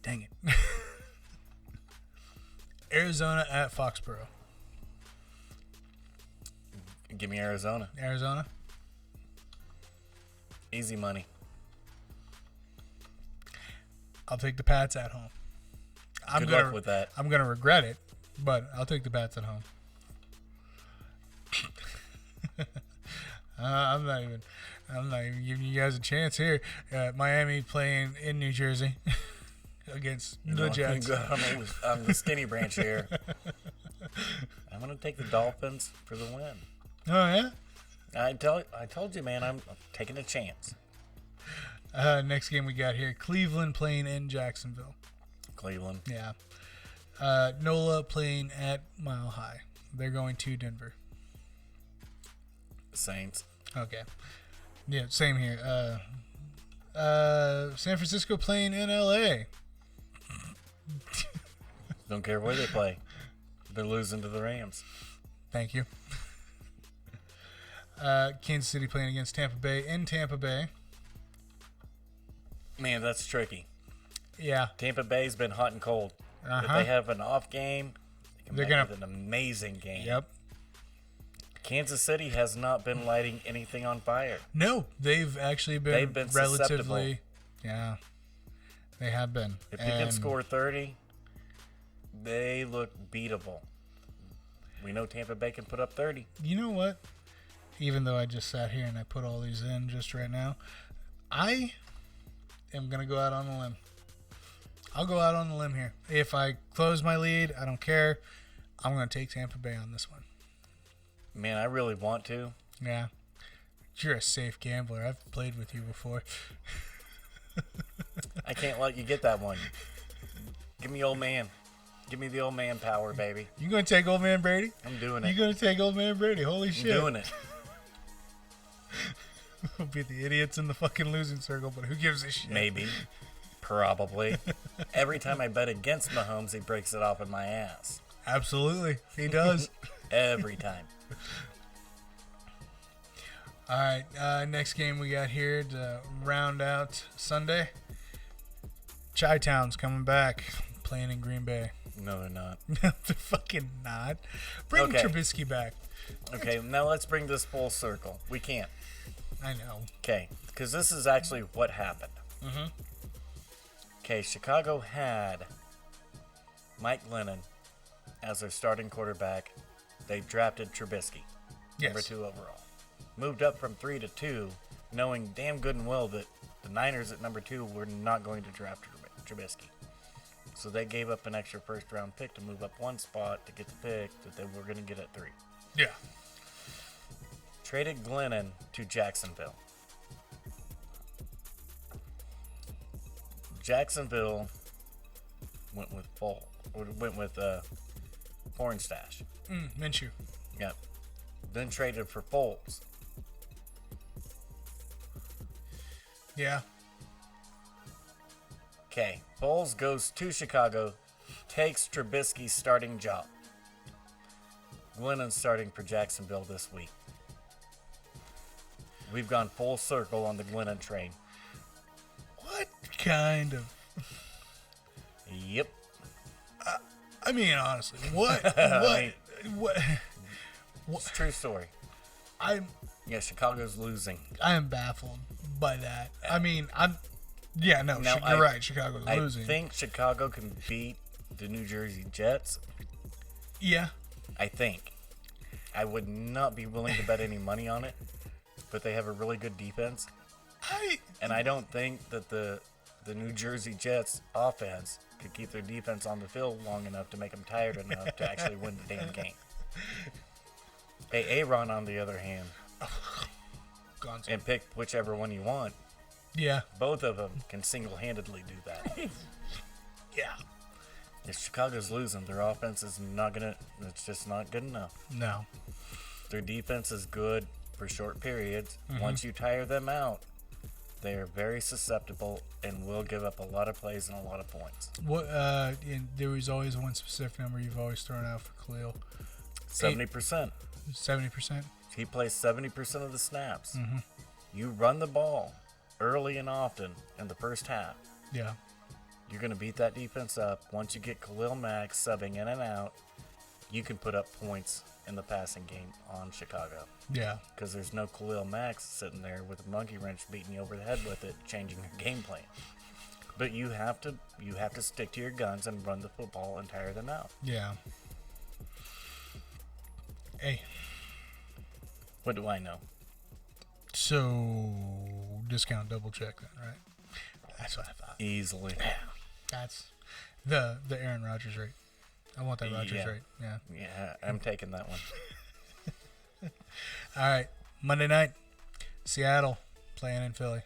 Dang it. Arizona at Foxborough. Give me Arizona. Arizona? Easy money. I'll take the Pats at home. Good luck with that. I'm gonna regret it, but I'll take the Pats at home. I'm not even giving you guys a chance here. Miami playing in New Jersey against the Jets. I'm the skinny branch here. I'm gonna take the Dolphins for the win. Oh yeah. I told you, man. I'm taking a chance. Next game we got here: Cleveland playing in Jacksonville. Cleveland. Yeah. NOLA playing at Mile High. They're going to Denver. Saints. Okay. Yeah, same here. San Francisco playing in LA. Don't care where they play. They're losing to the Rams. Thank you. Kansas City playing against Tampa Bay in Tampa Bay. Man, that's tricky. Yeah. Tampa Bay's been hot and cold. If they have an off game, they're going to have an amazing game. Yep. Kansas City has not been lighting anything on fire. No, they've actually been, relatively susceptible. Yeah. They have been. If you can score 30, they look beatable. We know Tampa Bay can put up 30. You know what? Even though I just sat here and I put all these in just right now, I am going to go out on a limb. I'll go out on a limb here. If I close my lead, I don't care. I'm going to take Tampa Bay on this one. Man, I really want to. Yeah. You're a safe gambler. I've played with you before. I can't let you get that one. Give me old man. Give me the old man power, baby. You going to take old man Brady? I'm doing it. You going to take old man Brady? Holy shit. I'm doing it. We'll be the idiots in the fucking losing circle, but who gives a shit? Maybe. Probably. Every time I bet against Mahomes, he breaks it off in my ass. Absolutely. He does. Every time. All right. Next game we got here to round out Sunday. Chi-Town's coming back, playing in Green Bay. No, they're not. They're fucking not. Bring Trubisky back. Okay, now let's bring this full circle. We can't. I know. Okay, because this is actually what happened. Mm-hmm. Okay, Chicago had Mike Glennon as their starting quarterback. They drafted Trubisky, number 2 overall. Moved up from 3 to 2, knowing damn good and well that the Niners at number 2 were not going to draft Trubisky. So they gave up an extra first-round pick to move up one spot to get the pick that they were going to get at 3. Yeah. Traded Glennon to Jacksonville. Jacksonville went with Pornstash. Minshew. Yep. Then traded for Foles. Yeah. Okay. Foles goes to Chicago, takes Trubisky's starting job. Glennon's starting for Jacksonville this week. We've gone full circle on the Glennon train. What kind of... Yep. I mean, honestly, what? What? It's a true story. Yeah, Chicago's losing. I am baffled by that. I mean, you're right. Chicago's losing. I think Chicago can beat the New Jersey Jets. Yeah. I think. I would not be willing to bet any money on it, but they have a really good defense. And I don't think that the New Jersey Jets offense could keep their defense on the field long enough to make them tired enough to actually win the damn game. Hey, Aaron, on the other hand, and pick whichever one you want. Yeah. Both of them can single-handedly do that. Yeah. If Chicago's losing, their offense is it's just not good enough. No. Their defense is good for short periods. Mm-hmm. Once you tire them out, they are very susceptible and will give up a lot of plays and a lot of points. What? There was always one specific number you've always thrown out for Khalil. 70%. 70%? He plays 70% of the snaps. Mm-hmm. You run the ball early and often in the first half. Yeah. You're going to beat that defense up. Once you get Khalil Mack subbing in and out, you can put up points in the passing game on Chicago. Yeah. Because there's no Khalil Max sitting there with a monkey wrench beating you over the head with it, changing your game plan. But you have to stick to your guns and run the football and tire them out. Yeah. Hey. What do I know? So, discount double check then, right? That's what I thought. Easily. Yeah. That's the Aaron Rodgers rate. I want that Rodgers rate. Yeah. Yeah, I'm taking that one. All right. Monday night, Seattle playing in Philly.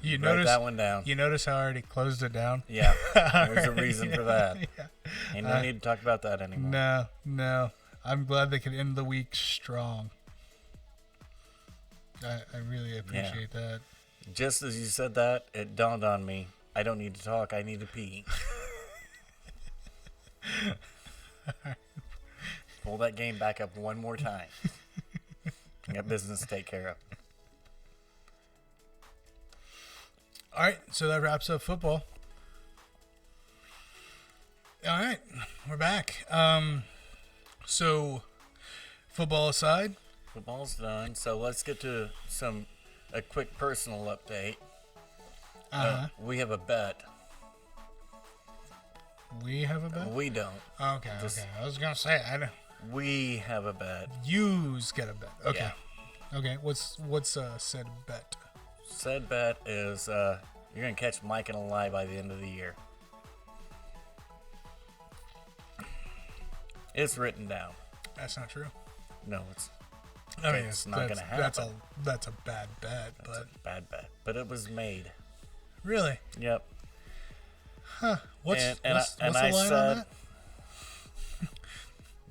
You write that one down. You notice how I already closed it down? Yeah. There's a reason for that. Yeah. Ain't no need to talk about that anymore. No. I'm glad they could end the week strong. I really appreciate that. Just as you said that, it dawned on me. I don't need to talk. I need to pee. Pull that game back up one more time. I got business to take care of. All right, so that wraps up football. All right, we're back. So, football aside. Football's done, so let's get to a quick personal update. We have a bet. We have a bet? We don't. Okay. I was going to say, I know. We have a bet. Yous get a bet. Okay. Yeah. Okay, what's said bet? Said bet is you're going to catch Mike in a lie by the end of the year. It's written down. That's not true. No, it's not going to happen. That's a bad bet, That's a bad bet. But it was made. Really? Yep. Huh. What's the line I on said, that?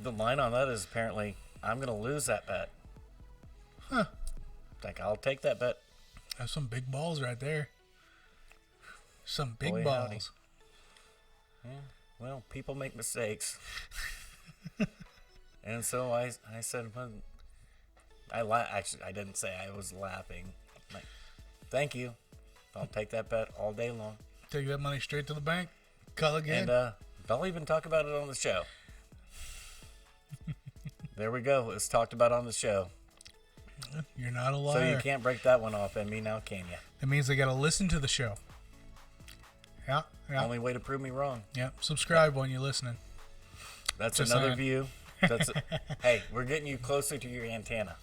The line on that is apparently, I'm going to lose that bet. Huh. Like, I'll take that bet. That's some big balls right there. Some big Boy, balls. howdy. Yeah. Well, people make mistakes. And so I said, well, actually, I didn't say, I was laughing. Like, thank you. I'll take that bet all day long. Take that money straight to the bank. Call again. And I'll even talk about it on the show. There we go. It's talked about on the show. You're not a liar. So you can't break that one off on me now, can you? That means they got to listen to the show. Yeah. Only way to prove me wrong. Yeah. Subscribe when you're listening. That's Just another saying. view. Hey, we're getting you closer to your antenna.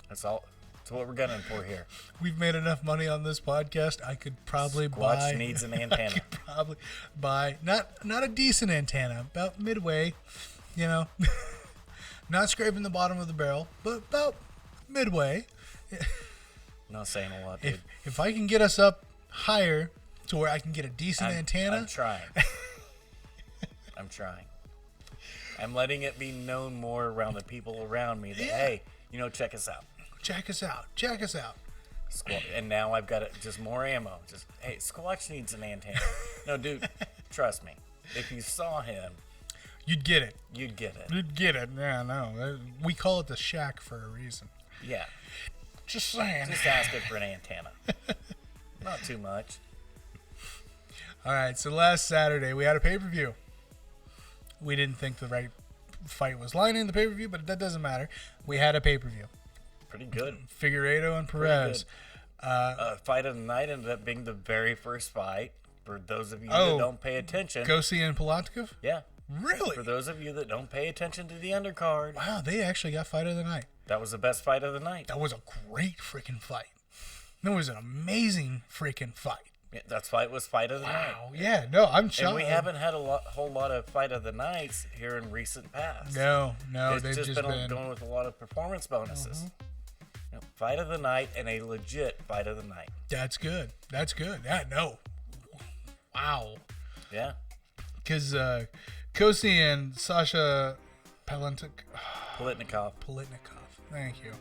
That's all. That's what we're gunning for here. We've made enough money on this podcast. I could probably Squatch needs an antenna. I could probably buy not a decent antenna, about midway. You know, not scraping the bottom of the barrel, but about midway. Not saying a lot, dude. If I can get us up higher to where I can get a decent antenna, I'm trying. I'm trying. I'm letting it be known more around the people around me that, hey, check us out. Check us out. And now I've got just more ammo. Just, hey, Squatch needs an antenna. No, dude, trust me. If you saw him, you'd get it. You'd get it. Yeah, no. We call it the shack for a reason. Yeah. Just saying. Just ask it for an antenna. Not too much. All right, so last Saturday we had a pay-per-view. We didn't think the right fight was lining the pay-per-view, but that doesn't matter. We had a pay-per-view. Pretty good. Figueiredo and Perez. Fight of the night ended up being the very first fight. For those of you that don't pay attention. Kosi and Polatkov? Yeah. Really? For those of you that don't pay attention to the undercard. Wow, they actually got fight of the night. That was the best fight of the night. That was a great freaking fight. That was an amazing freaking fight. Yeah, that's why it was fight of the night. Wow, yeah, no, I'm shocked. And we haven't had a whole lot of fight of the nights here in recent past. No, it's they've just been going with a lot of performance bonuses. Fight of the night and a legit fight of the night. That's good. Yeah, no. Wow. Yeah. Because Kosi and Sasha Politnikov. Thank you.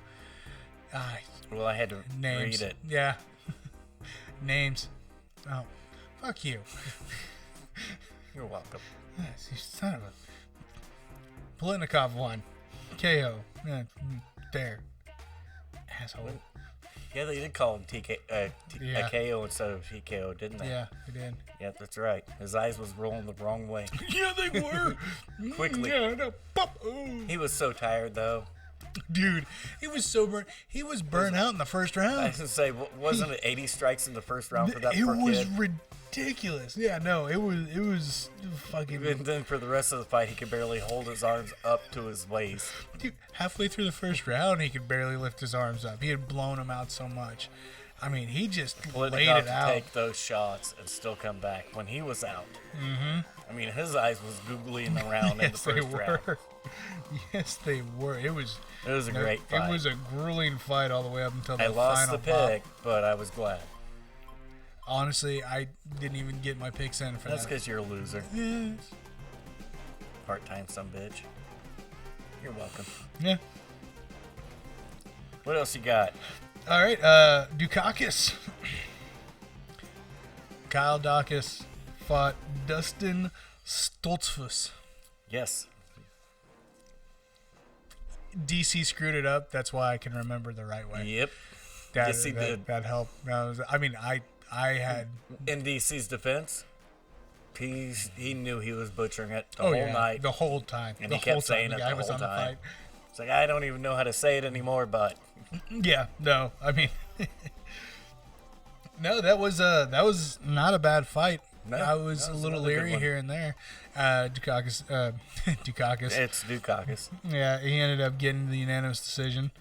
Well, I had to names. read it. Yeah. Names. Oh, fuck you. You're welcome. Yes, you son of a... Politnikov won. KO. Yeah, there. Asshole. Yeah, they did call him Yeah. KO instead of TKO, didn't they? Yeah, he did. Yeah, that's right. His eyes was rolling the wrong way. Yeah, they were. Quickly. Yeah, no. Pop. Ooh. He was so tired, though. Dude, he was so burnt. He was burnt out in the first I round. was going to say, wasn't it 80 strikes in the first round for that It poor was kid? ridiculous. Yeah, no, it was fucking. And then for the rest of the fight, he could barely hold his arms up to his waist. Dude, halfway through the first round, he could barely lift his arms up. He had blown him out so much. I mean, he just Well, laid enough it to out. take those shots and still come back when he was out. Mm-hmm. I mean, his eyes was googling around in the Yes, they first round. were. Yes, they were. It was a great fight. It was a grueling fight all the way up until the I lost final the pick, pop. but I was glad. Honestly, I didn't even get my picks in for That's that. because you're a loser. Yes. Part-time bitch. You're welcome. Yeah. What else you got? All right, Dukakis. Kyle Dawkins fought Dustin Stoltzfus. Yes. DC screwed it up. That's why I can remember the right way. Yep. That, Yes, he did. That helped. I had. In DC's defense, he knew he was butchering it the Oh whole yeah, night. the whole time. And the he kept whole saying time it the guy the was whole on time. the fight. It's like, I don't even know how to say it anymore, but Yeah, no, I mean, no, that was not a bad fight. No, I was that a was little another good leery one. here and there. Dukakis, Dukakis. it's Dukakis. Yeah, he ended up getting the unanimous decision.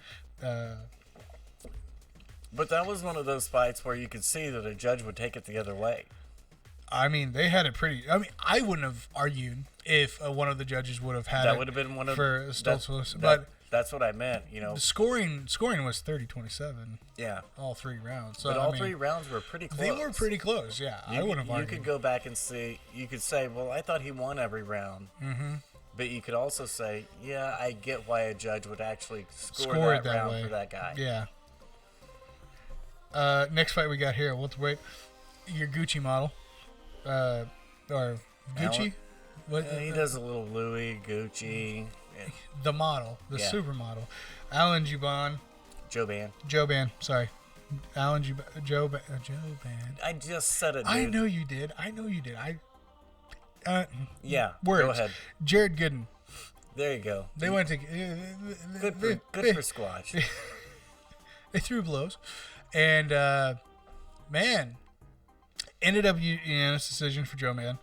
But that was one of those fights where you could see that a judge would take it the other way. I mean, they had it pretty. I mean, I wouldn't have argued if one of the judges would have had That it would have been one of for that- Stoltzfus, that- but that's what I meant. You know, the scoring was 30-27 yeah. all three rounds. So But I all mean, three rounds were pretty close. they were pretty close. Yeah, I wouldn't have You argued. could go back and see. You could say, "Well, I thought he won every round." Mm-hmm. But you could also say, "Yeah, I get why a judge would actually score it that round way for that guy." Yeah. Next fight we got here. Welterweight, your Gucci model, or Gucci. Alan- What? Yeah, he does a little Louis, Gucci, and The model, the Yeah. supermodel, Alan Juban, Joban. Sorry, Alan Joban. I just said it, dude. I know you did. Yeah, Words. go ahead. Jared Gooden. There you go. They went to. Good for Squatch. They threw blows, and man, ended up unanimous decision for Joe Man.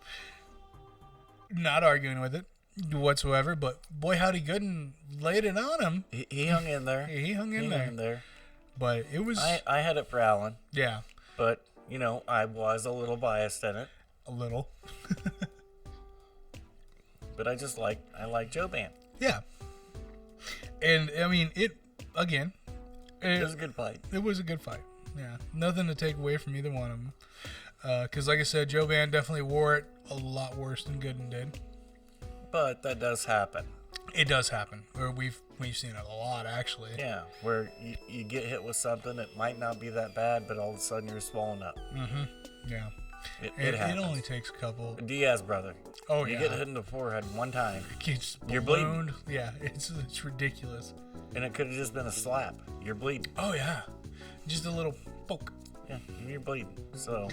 Not arguing with it whatsoever, but boy, howdy Gooden laid it on him. He hung in there. He hung in there. But it was I had it for Allen, yeah, but I was a little biased in it. a little But I like Joban. yeah. And I mean it again. It was a good fight. It was a good fight. Yeah, nothing to take away from either one of them. Because, like I said, Joe Van definitely wore it a lot worse than Gooden did. But that does happen. It does happen. Or we've seen it a lot, actually. Yeah, where you get hit with something, it might not be that bad, but all of a sudden you're swollen up. Yeah. It happens. It only takes a couple. Diaz, brother. Oh, You yeah. get hit in the forehead one time, It's You're ballooned. Yeah, it's ridiculous. and it could have just been a slap. You're bleeding. Oh, yeah. Just a little poke. Yeah, you're bleeding. So,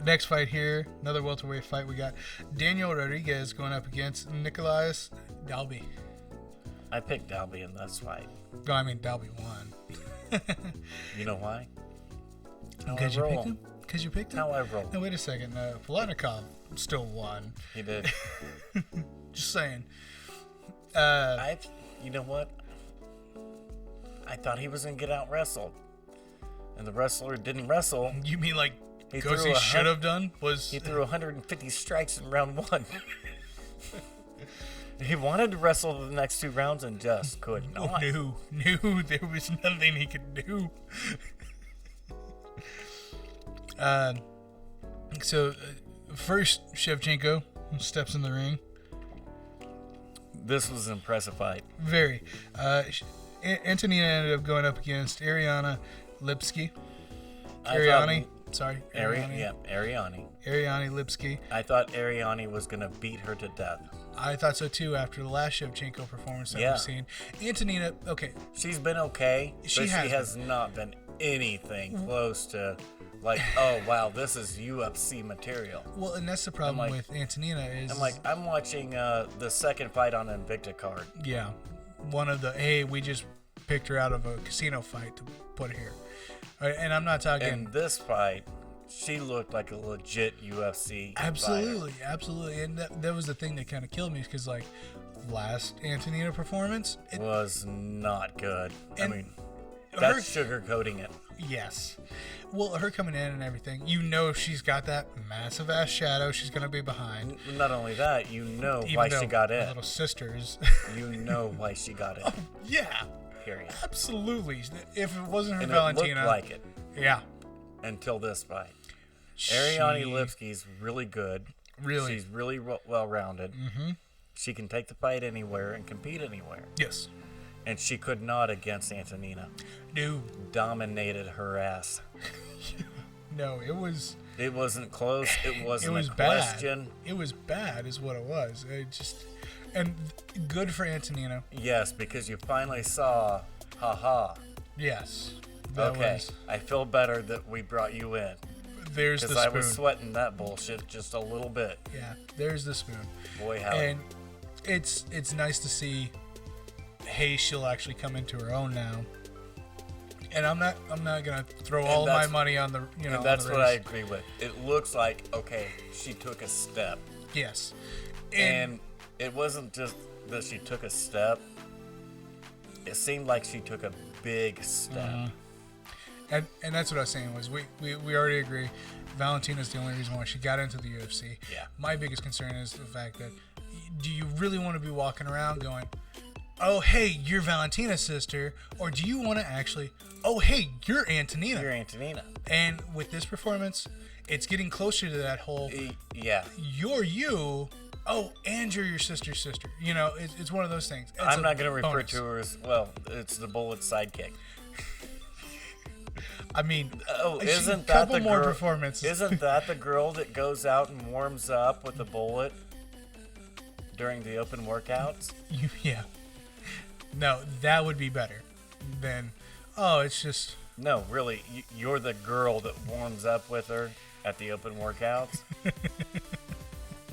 Next fight here, another welterweight fight. We got Daniel Rodriguez going up against Nicholas Dalby. I picked Dalby in this fight. No, I mean Dalby won. You know why? How Because I you roll. picked him? Because you picked him? How I roll. No, wait a second. Polanikov still won. He did. Just saying. You know what? I thought he was going to get out wrestled. And the wrestler didn't wrestle. You mean like He because threw he a should have done was He threw 150 strikes in round one. He wanted to wrestle the next two rounds and just could not. knew there was nothing he could do. First Shevchenko steps in the ring. This was an impressive fight. Very. Antonina ended up going up against Ariana Lipski. Ariani. Sorry. Ariani Ariani Lipski. I thought Ariani was going to beat her to death. I thought so too after the last Shevchenko performance that Yeah. we've seen. Antonina, okay, She's been okay, but she has not been anything close to like, oh wow, this is UFC material. well, and that's the problem like- with Antonina is, I'm watching the second fight on Invicta card. yeah, one of the, hey, we just picked her out of a casino fight to put her here. And I'm not talking... In this fight, she looked like a legit UFC Absolutely, absolutely. And that was the thing that kind of killed me because, like, last Antonina performance... fighter. Was not good. I And mean, her- that's sugarcoating it. Yes. Well, her coming in and everything, you know she's got that massive ass shadow she's going to be behind. Not only that, you know Even why though she got her in. little sisters. You know why she got in. Yeah. Period. Absolutely. If it wasn't her And it Valentina... looked like it Yeah. until this fight. She- Ariane Lipski's really good. Really. She's really well-rounded. Mm-hmm. She can take the fight anywhere and compete anywhere. Yes. And she could not against Antonina. No. Dominated her ass. No, it was... It wasn't close. It wasn't It was a bad. question. It was bad is what it was. It just... And good for Antonina. Yes, because you finally saw, haha. Yes. That Okay, was... I feel better that we brought you in. There's the Because I spoon. was sweating that bullshit just a little bit. Yeah, there's the spoon. Boy, how. And it's nice to see, hey, she'll actually come into her own now. And I'm not gonna throw all my that's- money on the And on that's the what I race. agree with. It looks like, okay, she took a step. Yes. And it wasn't just that she took a step. It seemed like she took a big step. And that's what I was saying was we already agree Valentina's the only reason why she got into the UFC. Yeah. My biggest concern is the fact that do you really want to be walking around going, oh, hey, you're Valentina's sister, or do you want to actually, oh, hey, you're Antonina? You're Antonina. And with this performance, it's getting closer to that whole, Yeah. you're you, oh, and you're your sister's sister. You know, it's one of those things. It's I'm a not going to refer bonus. to her as, well, it's the Bullet sidekick. I mean, Oh, she- isn't that couple the more girl? performances. Isn't that the girl that goes out and warms up with the Bullet during the open workouts? Yeah. No, that would be better than, oh, it's just, No, really, you're the girl that warms up with her at the open workouts.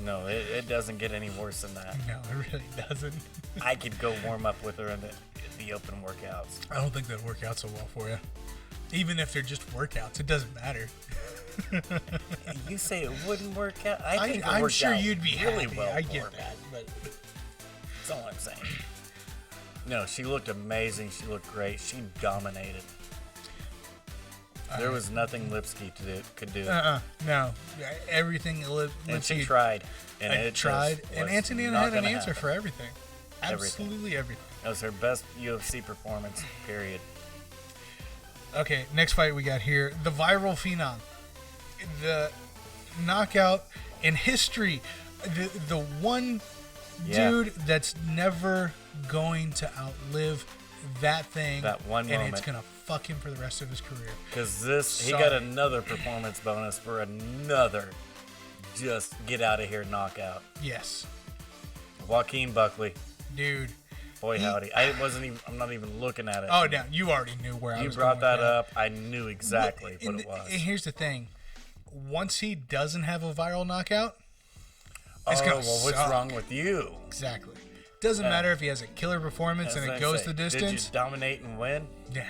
No, it doesn't get any worse than that. no, it really doesn't. I could go warm up with her in the open workouts. I don't think that'd work out so well for you. Even if they're just workouts, it doesn't matter. You say it wouldn't work out? I think it I'm worked sure out you'd be really happy. well I for get me. that, but That's all I'm saying. No, she looked amazing. She looked great. She dominated. There was nothing Lipski could do. no, everything. And she tried. And I it tried, just and was Antonina not had an gonna answer happen. for everything. Everything. Absolutely everything. That was her best UFC performance, period. Okay, next fight we got here, the viral phenom, the knockout in history, the one Yeah. dude that's never going to outlive that thing, That one and moment. it's gonna fuck him for the rest of his career. Because he Sorry. got another performance bonus for another just get out of here knockout. Yes, Joaquin Buckley. dude. Boy, howdy. I'm not even looking at it. Oh, no, you already knew where I You was brought going that with up. I knew exactly And what it was. And here's the thing: once he doesn't have a viral knockout, it's Oh, gonna well, what's suck. wrong with you? Exactly. Doesn't matter if he has a killer performance and As it I goes say, the distance. Did you dominate and win? Nah,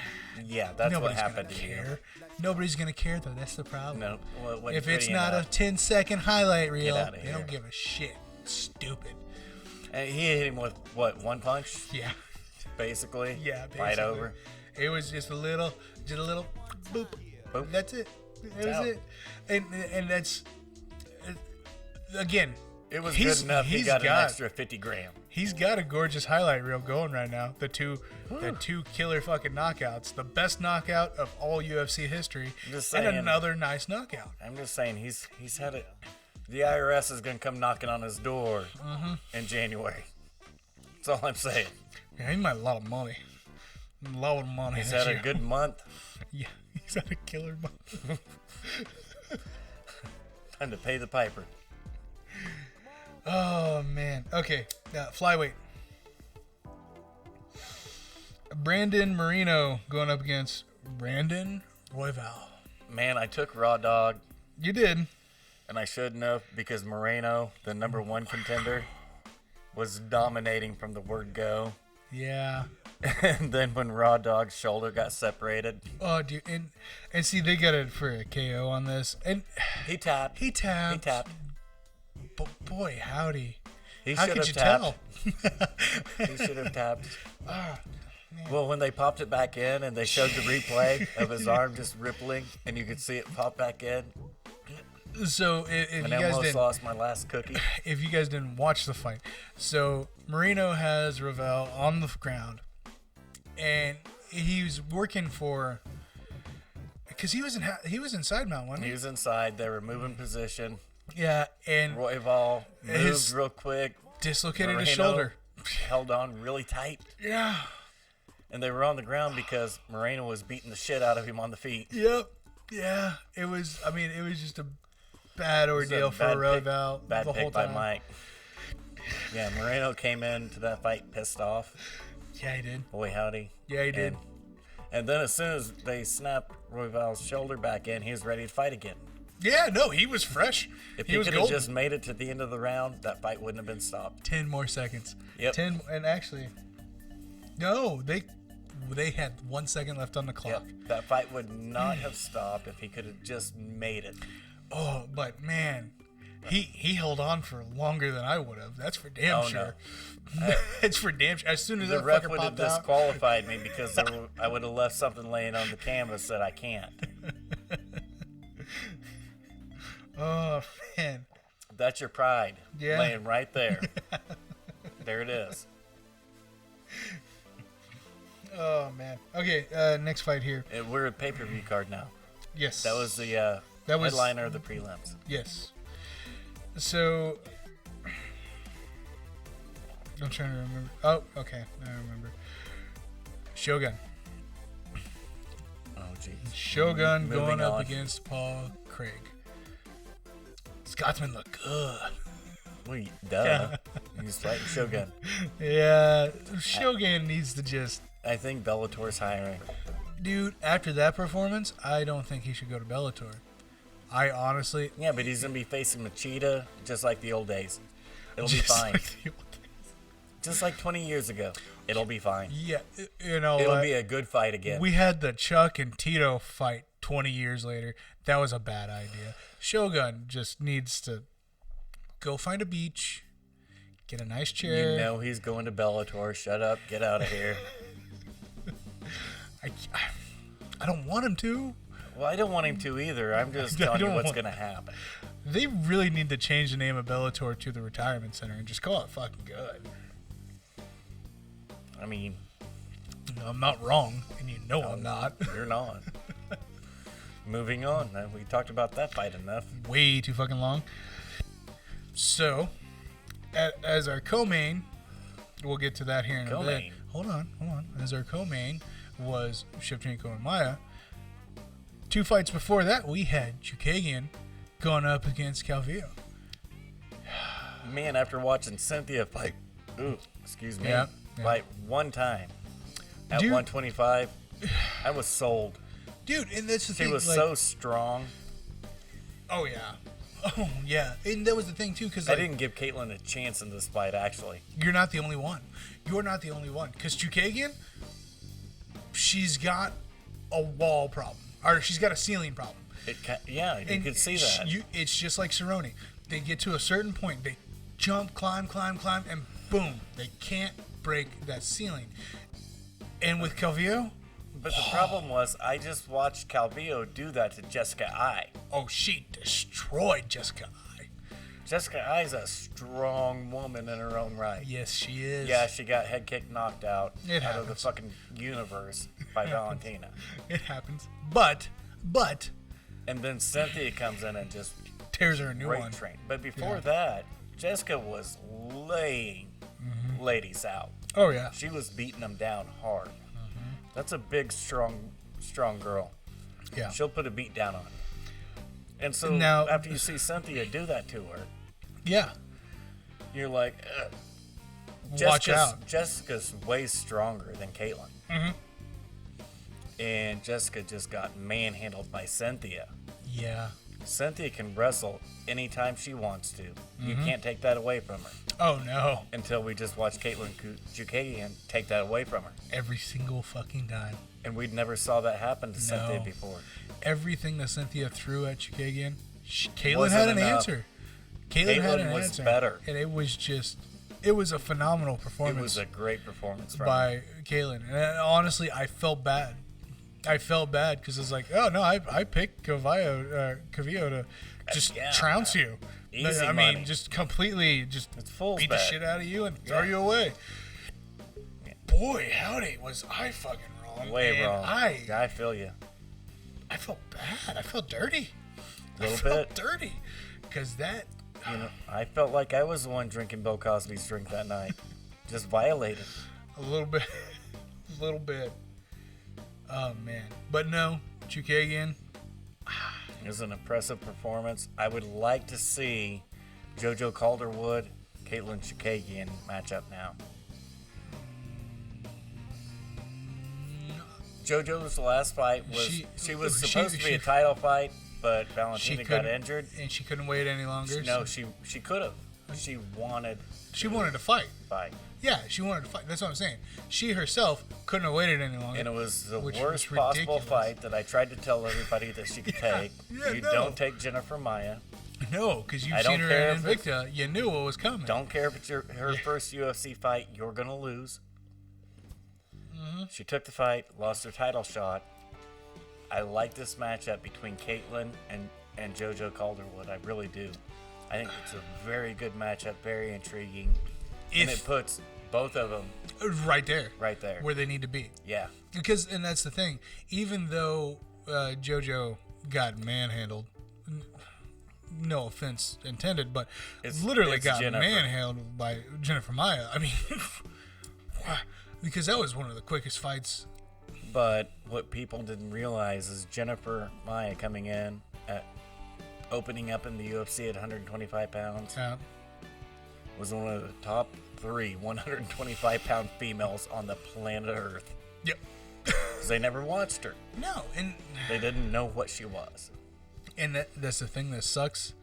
Yeah, that's what nobody's happened gonna to you. care. Nobody's gonna care though. That's the problem. No, what If good it's you not know? a 10-second highlight reel, outta they here. don't give a shit. Stupid. And he hit him with what? One punch, Yeah. basically. Yeah. Fight basically. over. It was just a little boop. Boop. That's it. That was out. it. And that's again. It was he's- good enough. He he's got an got- extra 50 grand. He's got a gorgeous highlight reel going right now. The two killer fucking knockouts. The best knockout of all UFC history. Just And saying. another nice knockout. I'm just saying he's had it. The IRS is gonna come knocking on his door in January. That's all I'm saying. Yeah, he made a lot of money. A lot of money. He's this had a year. good month. Yeah, he's had a killer month. Time to pay the piper. Oh, man. Okay. Flyweight. Brandon Moreno going up against Brandon Royval. Man, I took Raw Dog, You did. and I shouldn't have because Moreno, the number one contender, was dominating from the word go. Yeah. And then when Raw Dog's shoulder got separated, Oh, dude. And see, they got it for a KO on this. And he tapped. he tapped. He tapped. Boy, howdy. He How should could have you tapped. tell? He should have tapped. Man. Well, when they popped it back in and they showed the replay of his arm just rippling, and you could see it pop back in, So if you and I guys almost didn't, lost my last cookie. if you guys didn't watch the fight, so Moreno has Ravel on the ground, and he was working for, because he was inside mount, wasn't He he? was inside. They were moving position. Yeah, and Royval moved His- real quick. dislocated his Moreno shoulder. held on really tight. Yeah. And they were on the ground because Moreno was beating the shit out of him on the feet. Yep. Yeah. It was. I mean, it was just a bad ordeal for Royval Bad the whole pick by time. Mike. Yeah, Moreno came into that fight pissed off. Yeah, he did. Boy, howdy. Yeah, he did. And then as soon as they snapped Royval's shoulder back in, he was ready to fight again. Yeah. No, he was fresh. If he he was could have golden. just made it to the end of the round, that fight wouldn't have been stopped. 10 more seconds. Yep. 10, and actually, no, they had 1 second left on the clock. Yep. That fight would not have stopped if he could have just made it. Oh, but man, he held on for longer than I would have. That's for damn Oh, sure. It's for damn sure. As soon as The that ref fucker would have popped out, disqualified me because I would have left something laying on the canvas that I can't. oh man, That's your pride. Yeah. Laying right there. There it is. oh man. Okay, next fight here. And we're a pay-per-view card now. Yes, That was the headliner of the prelims. yes. So I'm trying to remember. Oh, okay, I remember. Shogun. Oh, jeez. Shogun Moving going up on. against Paul Craig. Scotsman look good. Wait, duh. He's fighting Shogun. Yeah, Shogun needs to just, I think Bellator's hiring. dude. After that performance, I don't think he should go to Bellator. I honestly, Yeah, but he's going to be facing Machida just like the old days. It'll be just fine. like the old days. Just like 20 years ago. It'll be fine. Yeah, you know, It'll be a good fight again. we had the Chuck and Tito fight 20 years later. That was a bad idea. Shogun just needs to go find a beach, get a nice chair. You know he's going to Bellator. Shut up. Get out of here. I don't want him to. Well, I don't want him to either. I'm just I telling you don't what's want- going to happen. They really need to change the name of Bellator to the Retirement Center and just call it fucking good. I mean, I'm not wrong, and you know I'm not. you're not. Moving on. We talked about that fight enough. Way too fucking long. So, as our co-main, we'll get to that here in a bit. Co-main? Hold on. As our co-main was Shevchenko and Maya. 2 fights before that, we had Chukagian going up against Calvillo. Man, after watching Cynthia fight, excuse me, Yeah. fight one time at Dude. 125, I was sold. Dude, and that's the She thing. was like, so strong. Oh, yeah. Oh, yeah. And that was the thing, too, because I didn't give Caitlyn a chance in this fight, actually. you're not the only one. You're not the only one. Because Chukagian, she's got a wall problem. Or she's got a ceiling problem. Yeah, you And could see that. It's just like Cerrone. They get to a certain point. They jump, climb, and boom. They can't break that ceiling. And with Calvillo, But the problem was, I just watched Calvillo do that to Jessica Ai. oh, she destroyed Jessica Ai. Jessica Ai's a strong woman in her own right. Yes, she is. Yeah, she got head kick knocked out It out of the happens. fucking universe by Valentina. It happens. But, And then Cynthia comes in and just tears her a new great one. train. But before Yeah. that, Jessica was laying ladies out. Oh, yeah. She was beating them down hard. That's a big, strong girl. Yeah. She'll put a beat down on you. And so Now- after you see Cynthia do that to her, Yeah. You're like, ugh. Watch out. Jessica's way stronger than Caitlyn. Mm-hmm. And Jessica just got manhandled by Cynthia. Yeah. Cynthia can wrestle anytime she wants to. You can't take that away from her. Oh, no. Until we just watched Caitlyn Chukagian take that away from her. Every single fucking time. And we never saw that happen to Cynthia before. Everything that Cynthia threw at Chukagian, Caitlyn Wasn't had an enough. answer. Caitlyn had an was answer. better. And it was a phenomenal performance. It was a great performance from by her. Caitlyn. And honestly, I felt bad. Because it's like, oh no, I picked Cavillo to just trounce you. Easy I money. mean, just completely It's fool's beat the bet. shit out of you and throw you away. Yeah. Boy, howdy, was I fucking wrong. Way wrong. I feel you. I felt bad. I felt dirty. A little I felt bit. dirty. Because that... I felt like I was the one drinking Bill Cosby's drink that night. Just violated. A little bit. A little bit. Oh, man. But no, Chukagian. It was an impressive performance. I would like to see JoJo Calderwood, Caitlyn Chukagian match up now. JoJo's last fight was she was supposed to be a title fight, but Valentina got injured and she couldn't wait any longer. She could have. She wanted to fight. Fight. Yeah, she wanted to fight. That's what I'm saying. She herself couldn't have waited any longer. And it was the which worst was possible fight that I tried to tell everybody that she could take. Don't take Jennifer Maia. No, because you've seen her in Invicta. You knew what was coming. Don't care if it's her first UFC fight. You're going to lose. Mm-hmm. She took the fight, lost her title shot. I like this matchup between Caitlyn and JoJo Calderwood. I really do. I think it's a very good matchup, very intriguing. And it puts both of them right there. Where they need to be. Yeah. And that's the thing. Even though JoJo got manhandled, no offense intended, but literally got manhandled by Jennifer Maia. I mean, because that was one of the quickest fights. But what people didn't realize is Jennifer Maia coming in opening up in the UFC at 125 pounds was one of the top 3 125-pound females on the planet Earth. Yep. Because they never watched her. No, and they didn't know what she was. And that's the thing that sucks,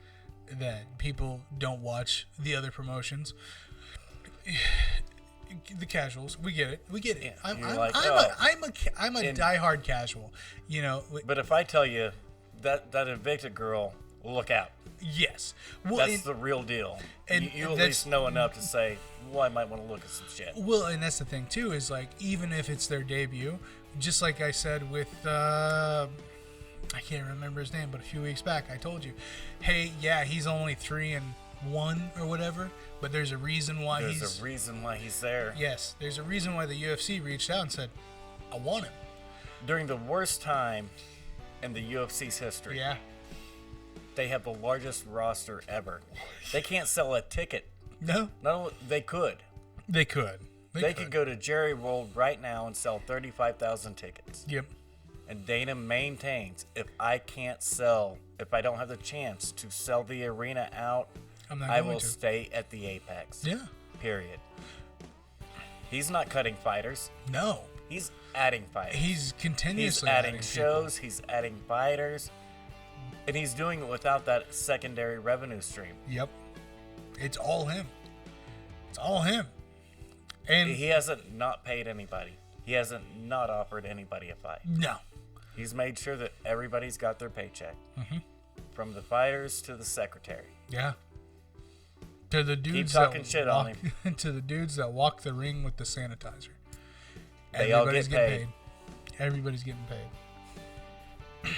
that people don't watch the other promotions. The casuals, we get it. Yeah, I'm a diehard casual, you know. But if I tell you that Invicta girl, look out. Yes. Well, that's the real deal. And you at least know enough to say, well, I might want to look at some shit. Well, and that's the thing, too, is like, even if it's their debut, just like I said with, I can't remember his name, but a few weeks back, I told you, hey, yeah, he's only 3-1 or whatever, but there's a reason why There's a reason why he's there. Yes, there's a reason why the UFC reached out and said, I want him. During the worst time in the UFC's history. Yeah. They have the largest roster ever. They can't sell a ticket. No. No, they could. They could. They could go to Jerry World right now and sell 35,000 tickets. Yep. And Dana maintains, if I don't have the chance to sell the arena out, I will stay at the Apex. Yeah. Period. He's not cutting fighters. No. He's adding fighters. He's continuously adding shows. He's adding fighters. And he's doing it without that secondary revenue stream. Yep. It's all him. And he hasn't not paid anybody. He hasn't not offered anybody a fight. No. He's made sure that everybody's got their paycheck. Mm-hmm. From the fighters to the secretary. Yeah. To the dudes Keep talking shit on him. To the dudes that walk the ring with the sanitizer. They all get paid. Everybody's getting paid.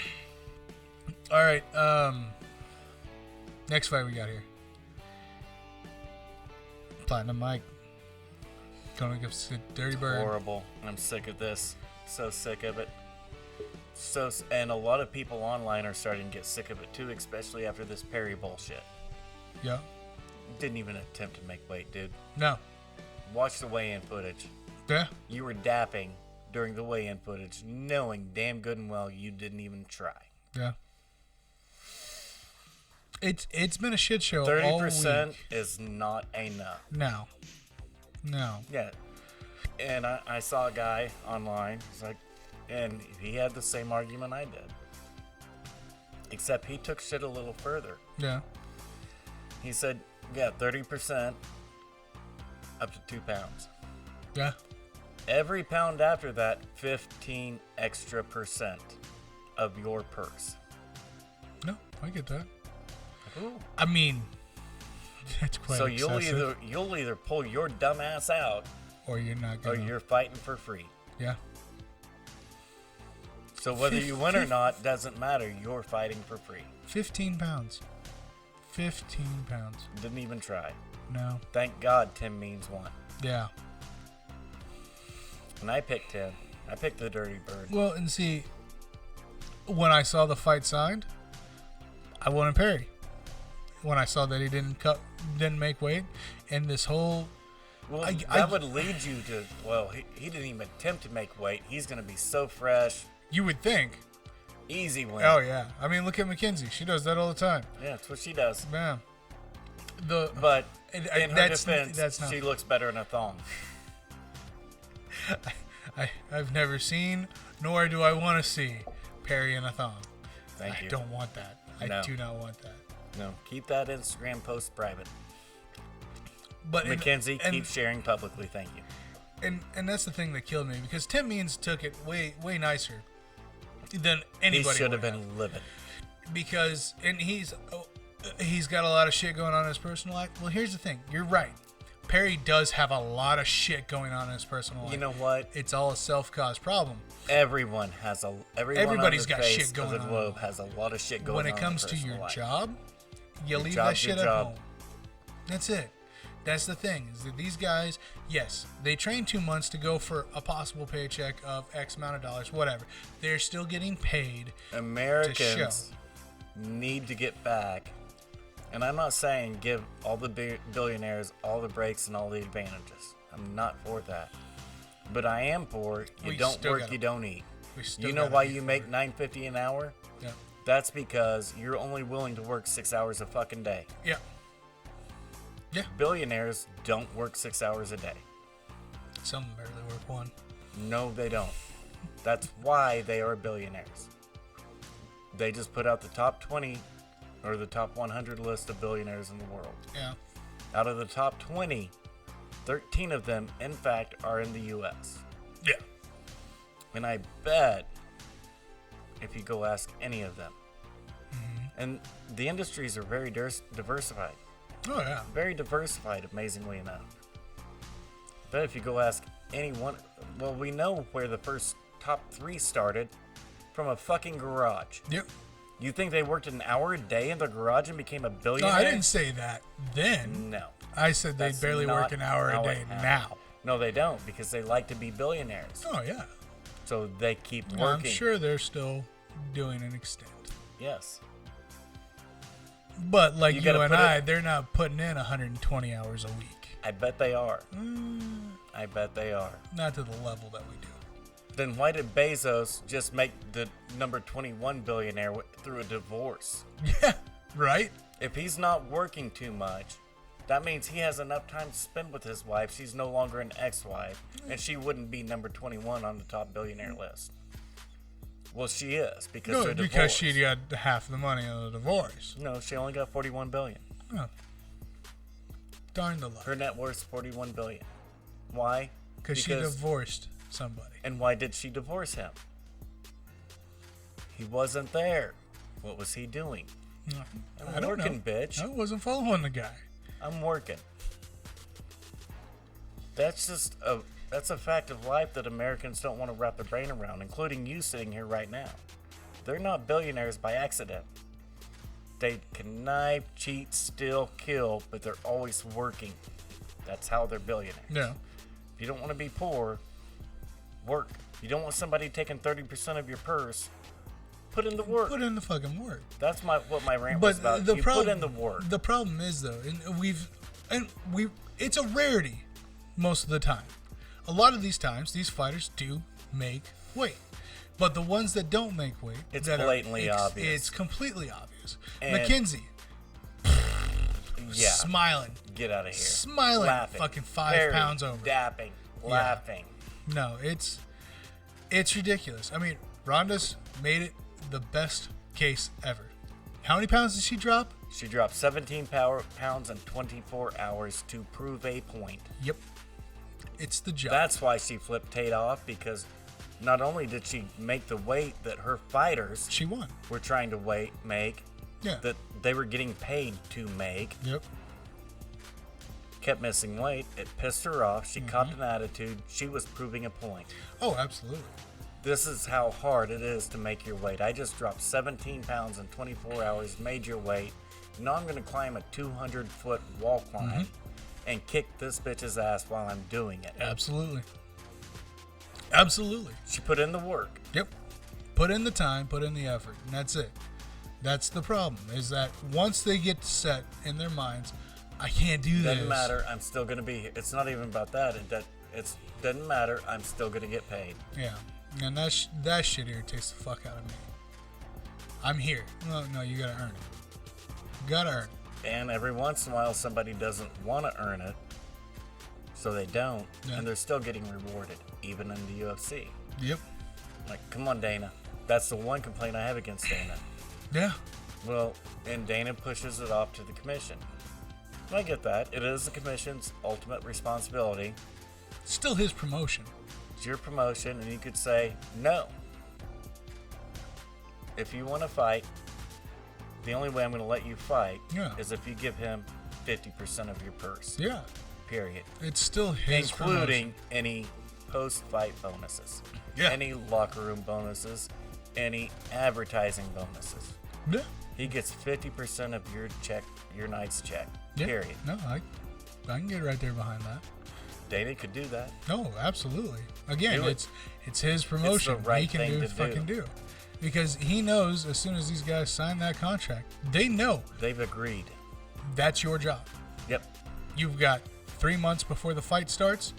All right. Next fight we got here. Platinum Mike. Going against Dirty Bird. Horrible. I'm sick of this. So sick of it. And a lot of people online are starting to get sick of it too, especially after this Perry bullshit. Yeah. Didn't even attempt to make weight, dude. No. Watch the weigh-in footage. Yeah. You were dapping during the weigh-in footage, knowing damn good and well you didn't even try. Yeah. It's been a shit show. 30% all week. is not enough. No. Yeah. And I saw a guy online. He's like, and he had the same argument I did. Except he took shit a little further. Yeah. He said, yeah, 30% up to 2 pounds. Yeah. Every pound after that, 15 extra percent of your purse. No, I get that. Ooh. I mean, that's quite So excessive. you'll either pull your dumb ass out, or you're not or gonna. you're fighting for free. Yeah. So whether you win or not doesn't matter. You're fighting for free. 15 pounds. 15 pounds. Didn't even try. No. Thank God Tim Means won. Yeah. And I picked Tim. I picked the Dirty Bird. Well, and see, when I saw the fight signed, I wanted Perry. When I saw that he didn't make weight, and this whole Well, I- that would lead you to, well, he didn't even attempt to make weight. He's going to be so fresh. you would think, Easy win. oh yeah, I mean look at Mackenzie, she does that all the time. Yeah, that's what she does. Man, But in her that's defense, not. she looks better in a thong. I've never seen, nor do I want to see Perry in a thong. Thank you. I don't want that. No. I do not want that. No, keep that Instagram post private. But Mackenzie, keep sharing publicly. Thank you. And that's the thing that killed me, because Tim Means took it way nicer than He anybody should have would been livid. because he's got a lot of shit going on in his personal life. Well, here's the thing. You're right. Perry does have a lot of shit going on in his personal life. You know what? It's all a self-caused problem. Everyone has Everybody's on the got face shit going of the on. globe has a lot of shit going on. When it comes in to personal your life. job, you leave job's that shit your at job. home. That's it. That's the thing, is that these guys, yes, they trained 2 months to go for a possible paycheck of X amount of dollars, whatever. They're still getting paid. Americans need to get back, and I'm not saying give all the billionaires all the breaks and all the advantages. I'm not for that, but I am for you We don't still work, gotta- you don't eat. we still You know gotta why be you for make it. $9.50 an hour? Yeah. That's because you're only willing to work 6 hours a fucking day. Yeah. Yeah. Billionaires don't work 6 hours a day. Some barely work one. No, they don't. That's why they are billionaires. They just put out the top 20 or the top 100 list of billionaires in the world. Yeah. Out of the top 20, 13 of them, in fact, are in the U.S. Yeah. And I bet if you go ask any of them, and the industries are very diversified. Oh, yeah. Very diversified, amazingly enough. But if you go ask anyone, well, we know where the first top 3 started, from a fucking garage. Yep. You think they worked an hour a day in the garage and became a No, billionaire? I didn't say that then. No. I said they That's barely not work an hour a how it day happened. now. No, they don't, because they like to be billionaires. Oh, yeah. So they keep Well, I'm working. sure they're still doing an extent. Yes. But like You you, gotta and put I, it- they're not putting in 120 hours a week. I bet they are. I bet they are. Not to the level that we do. Then why did Bezos just make the number 21 billionaire through a divorce? Yeah, right? If he's not working too much, that means he has enough time to spend with his wife. She's no longer an ex-wife, and she wouldn't be number 21 on the top billionaire list. Well, she is, because No, they're because divorced. she got half the money on the divorce. No, she only got 41 billion. Oh. Darn the luck. Her net worth's 41 billion. Why? Because she divorced somebody. And why did she divorce him? He wasn't there. What was he doing? No, I'm I don't working, know. bitch. I wasn't following the guy. I'm working. That's a fact of life that Americans don't want to wrap their brain around, including you sitting here right now. They're not billionaires by accident. They connive, cheat, steal, kill, but they're always working. That's how they're billionaires. Yeah. If you don't want to be poor, work. You don't want somebody taking 30% of your purse, put in the work. Put in the fucking work. That's what my rant was But about. the You problem, put in the work. The problem is though, and it's a rarity most of the time. A lot of these times, these fighters do make weight, but the ones that don't make weight, It's that blatantly obvious. It's completely obvious. And- McKenzie, Yeah. smiling. Get out of here. Smiling. Laughing. Fucking 5 Very pounds over. Dapping. Laughing. No, it's ridiculous. I mean, Ronda's made it the best case ever. How many pounds did she drop? She dropped 17 pounds in 24 hours to prove a point. Yep. It's the job. That's why she flipped Tate off, because not only did she make the weight that her fighters she won. were trying to make, Yeah. that they were getting paid to make, Yep. kept missing weight. It pissed her off. She copped an attitude. She was proving a point. Oh, absolutely. This is how hard it is to make your weight. I just dropped 17 pounds in 24 hours, made your weight. Now I'm going to climb a 200-foot wall climb and kick this bitch's ass while I'm doing it. Absolutely. Absolutely. She put in the work. Yep. Put in the time, put in the effort, and that's it. That's the problem, is that once they get set in their minds, I can't do this. Doesn't matter. I'm still going to be here. It's not even about that. It doesn't matter. I'm still going to get paid. Yeah. And that shit irritates the fuck out of me. I'm here. No, you gotta earn it. You gotta earn it. And every once in a while, somebody doesn't want to earn it, so they don't, and they're still getting rewarded, even in the UFC. Yep. Like, come on, Dana. That's the one complaint I have against Dana. Yeah. Well, and Dana pushes it off to the commission. I get that. It is the commission's ultimate responsibility. Still his promotion. It's your promotion, and you could say, no. If you want to fight, the only way I'm going to let you fight is if you give him 50% of your purse. Yeah. Period. It's still his including promotion. Any post-fight bonuses. Yeah. Any locker room bonuses. Any advertising bonuses. Yeah. He gets 50% of your check, your night's check. Yeah. Period. No, I can get right there behind that. Dana could do that. No, absolutely. Again, Do it. it's his promotion. It's the right he can thing do to fucking do. do. Because he knows as soon as these guys sign that contract, they know They've agreed. that's your job. Yep. You've got 3 months before the fight starts.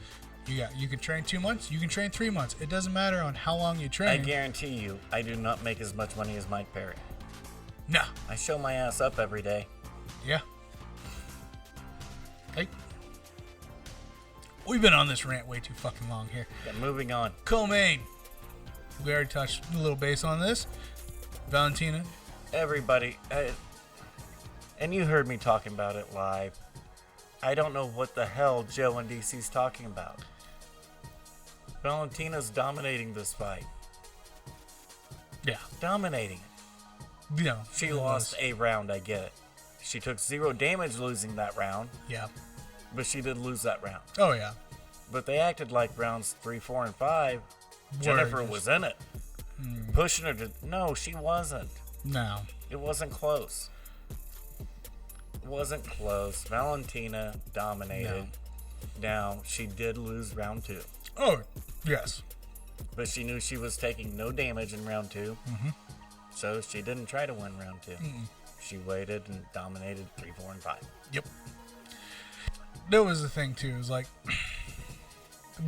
You can train 2 months. You can train 3 months. It doesn't matter on how long you train. I guarantee you, I do not make as much money as Mike Perry. No. I show my ass up every day. Yeah. Hey. We've been on this rant way too fucking long here. Yeah, moving on. Co-main. We already touched a little base on this. Valentina. Everybody, and you heard me talking about it live. I don't know what the hell Joe and DC's talking about. Valentina's dominating this fight. Yeah. Dominating it. You know, She it lost was- a round, I get it. She took 0 damage losing that round, Yeah. but she did lose that round. Oh, yeah. But they acted like rounds 3, 4, and 5, Jennifer just- was in it. Pushing her to... No, she wasn't. No. It wasn't close. It wasn't close. Valentina dominated. Now, she did lose round 2. Oh, yes. But she knew she was taking no damage in round 2. So she didn't try to win round 2. She waited and dominated 3, 4, and 5. Yep. That was the thing too. Is like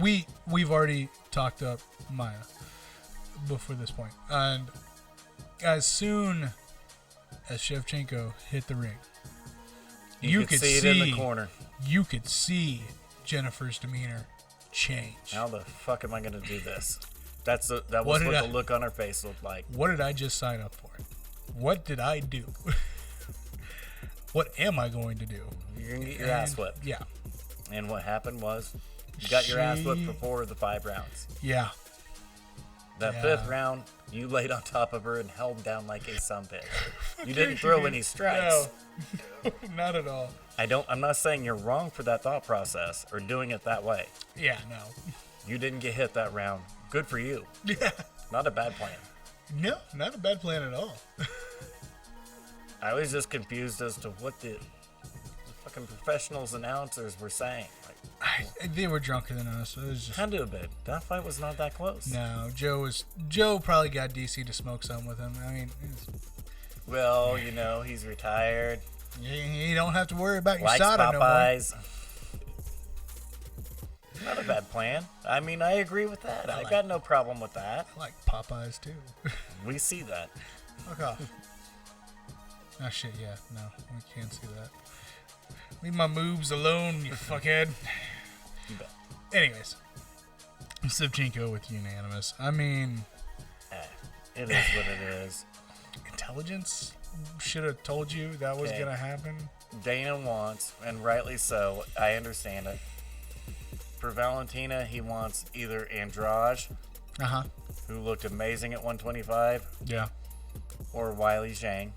we've already talked up Maya before this point, and as soon as Shevchenko hit the ring, you could see it in the corner. You could see Jennifer's demeanor change. How the fuck am I going to do this? That was What what did the I- look on her face looked like. What did I just sign up for? What did I do? What am I going to do? You're going to get your ass whipped. Yeah. And what happened was, you got your ass whipped She- for 4 of the 5 rounds. Yeah. That Yeah. 5th round, you laid on top of her and held down like a sumbitch. You didn't throw any strikes. No. Not at all. I'm not saying you're wrong for that thought process or doing it that way. Yeah, no. You didn't get hit that round. Good for you. Yeah. Not a bad plan. No, not a bad plan at all. I was just confused as to what the fucking professionals announcers were saying. Like, They were drunker than us. So it was just kind of a bit. That fight was not that close. no. Joe probably got DC to smoke some with him. I mean, Well, you know, he's retired. you don't have to worry about your Likes soda no more. Popeyes. Not a bad plan. I mean, I agree with that. I got no problem with that. I like Popeyes too. We see that. Fuck off. Oh, shit, yeah. No, we can't see that. Leave my moves alone, you fuckhead. You bet. Anyways. Shevchenko with unanimous. I mean... It is what it is. Intelligence should have told you that was going to happen. Dana wants, and rightly so, I understand it. For Valentina, he wants either Andrade, who looked amazing at 125, Yeah. or Wiley Zhang.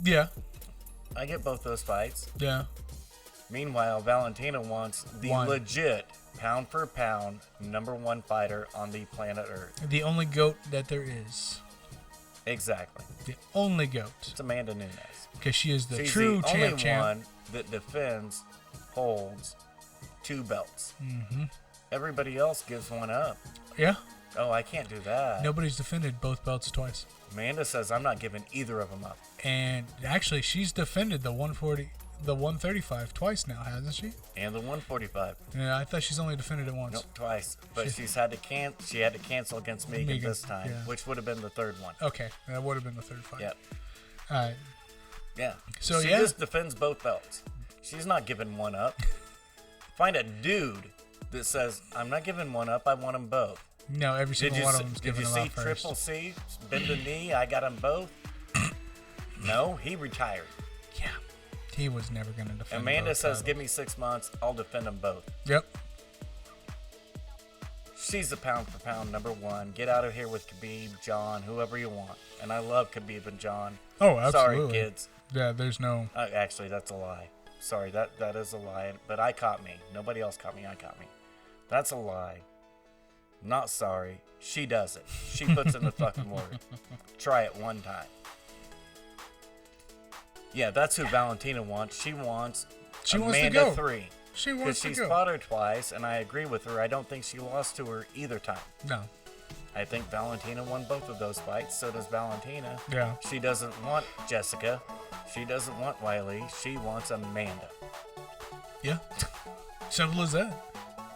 Yeah. I get both those fights. Yeah. Meanwhile, Valentina wants the legit, pound for pound, #1 fighter on the planet Earth. The only GOAT that there is. Exactly. The only GOAT. It's Amanda Nunes. Because she is the She's true the only champ. one that defends, holds 2 belts. Mm-hmm. Everybody else gives one up. Yeah. Oh, I can't do that. Nobody's defended both belts twice. Amanda says I'm not giving either of them up. And actually, she's defended the 140, the 135 twice now, hasn't she? And the 145. Yeah, I thought she's only defended it once. Nope, twice. But she had to cancel against Megan this time, which would have been the third one. Okay, that would have been the third fight. Yep. All right. Yeah. So she just defends both belts. She's not giving one up. Find a dude that says, I'm not giving one up, I want them both. No, every single one of them's giving them up first. Did you see Triple C bend the knee? I got them both. No, he retired. Yeah. He was never going to defend Amanda both says, titles. give me 6 months, I'll defend them both. Yep. She's the pound for pound #1. Get out of here with Khabib, John, whoever you want. And I love Khabib and John. Oh, absolutely. Sorry, kids. Yeah, there's no... Actually, that's a lie. Sorry, that is a lie. But I caught me. Nobody else caught me. I caught me. That's a lie. Not sorry. She does it. She puts in the fucking work. Try it one time. Yeah, that's who Valentina wants. She wants Amanda 3. She wants to go. Because she's fought her twice, and I agree with her. I don't think she lost to her either time. No. I think Valentina won both of those fights. So does Valentina. Yeah. She doesn't want Jessica. She doesn't want Wiley. She wants Amanda. Yeah. Simple as that.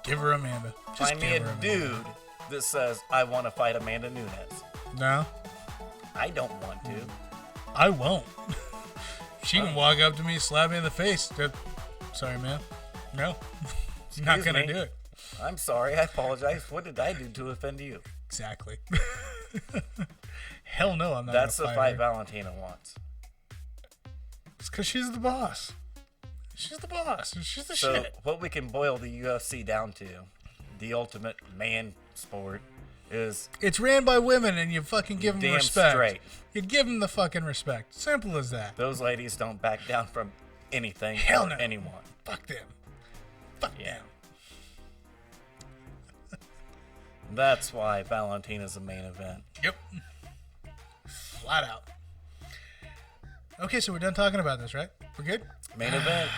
Give her Amanda. Just Find me a dude that says, I want to fight Amanda Nunes. No. I don't want to. I won't. She can walk up to me, slap me in the face. Sorry, man. No. Not going to do it. I'm sorry. I apologize. What did I do to offend you? Exactly. Hell no, I'm not. That's the fight her. Valentina wants. It's because she's the boss. She's the boss. She's the so shit. What we can boil the UFC down to, the ultimate man sport, is... It's ran by women and you fucking give them damn respect. straight. You give them the fucking respect. Simple as that. Those ladies don't back down from anything Hell or no. anyone. Fuck them. Fuck them. That's why Valentina's a main event. Yep. Flat out. Okay, so we're done talking about this, right? We're good? Main event.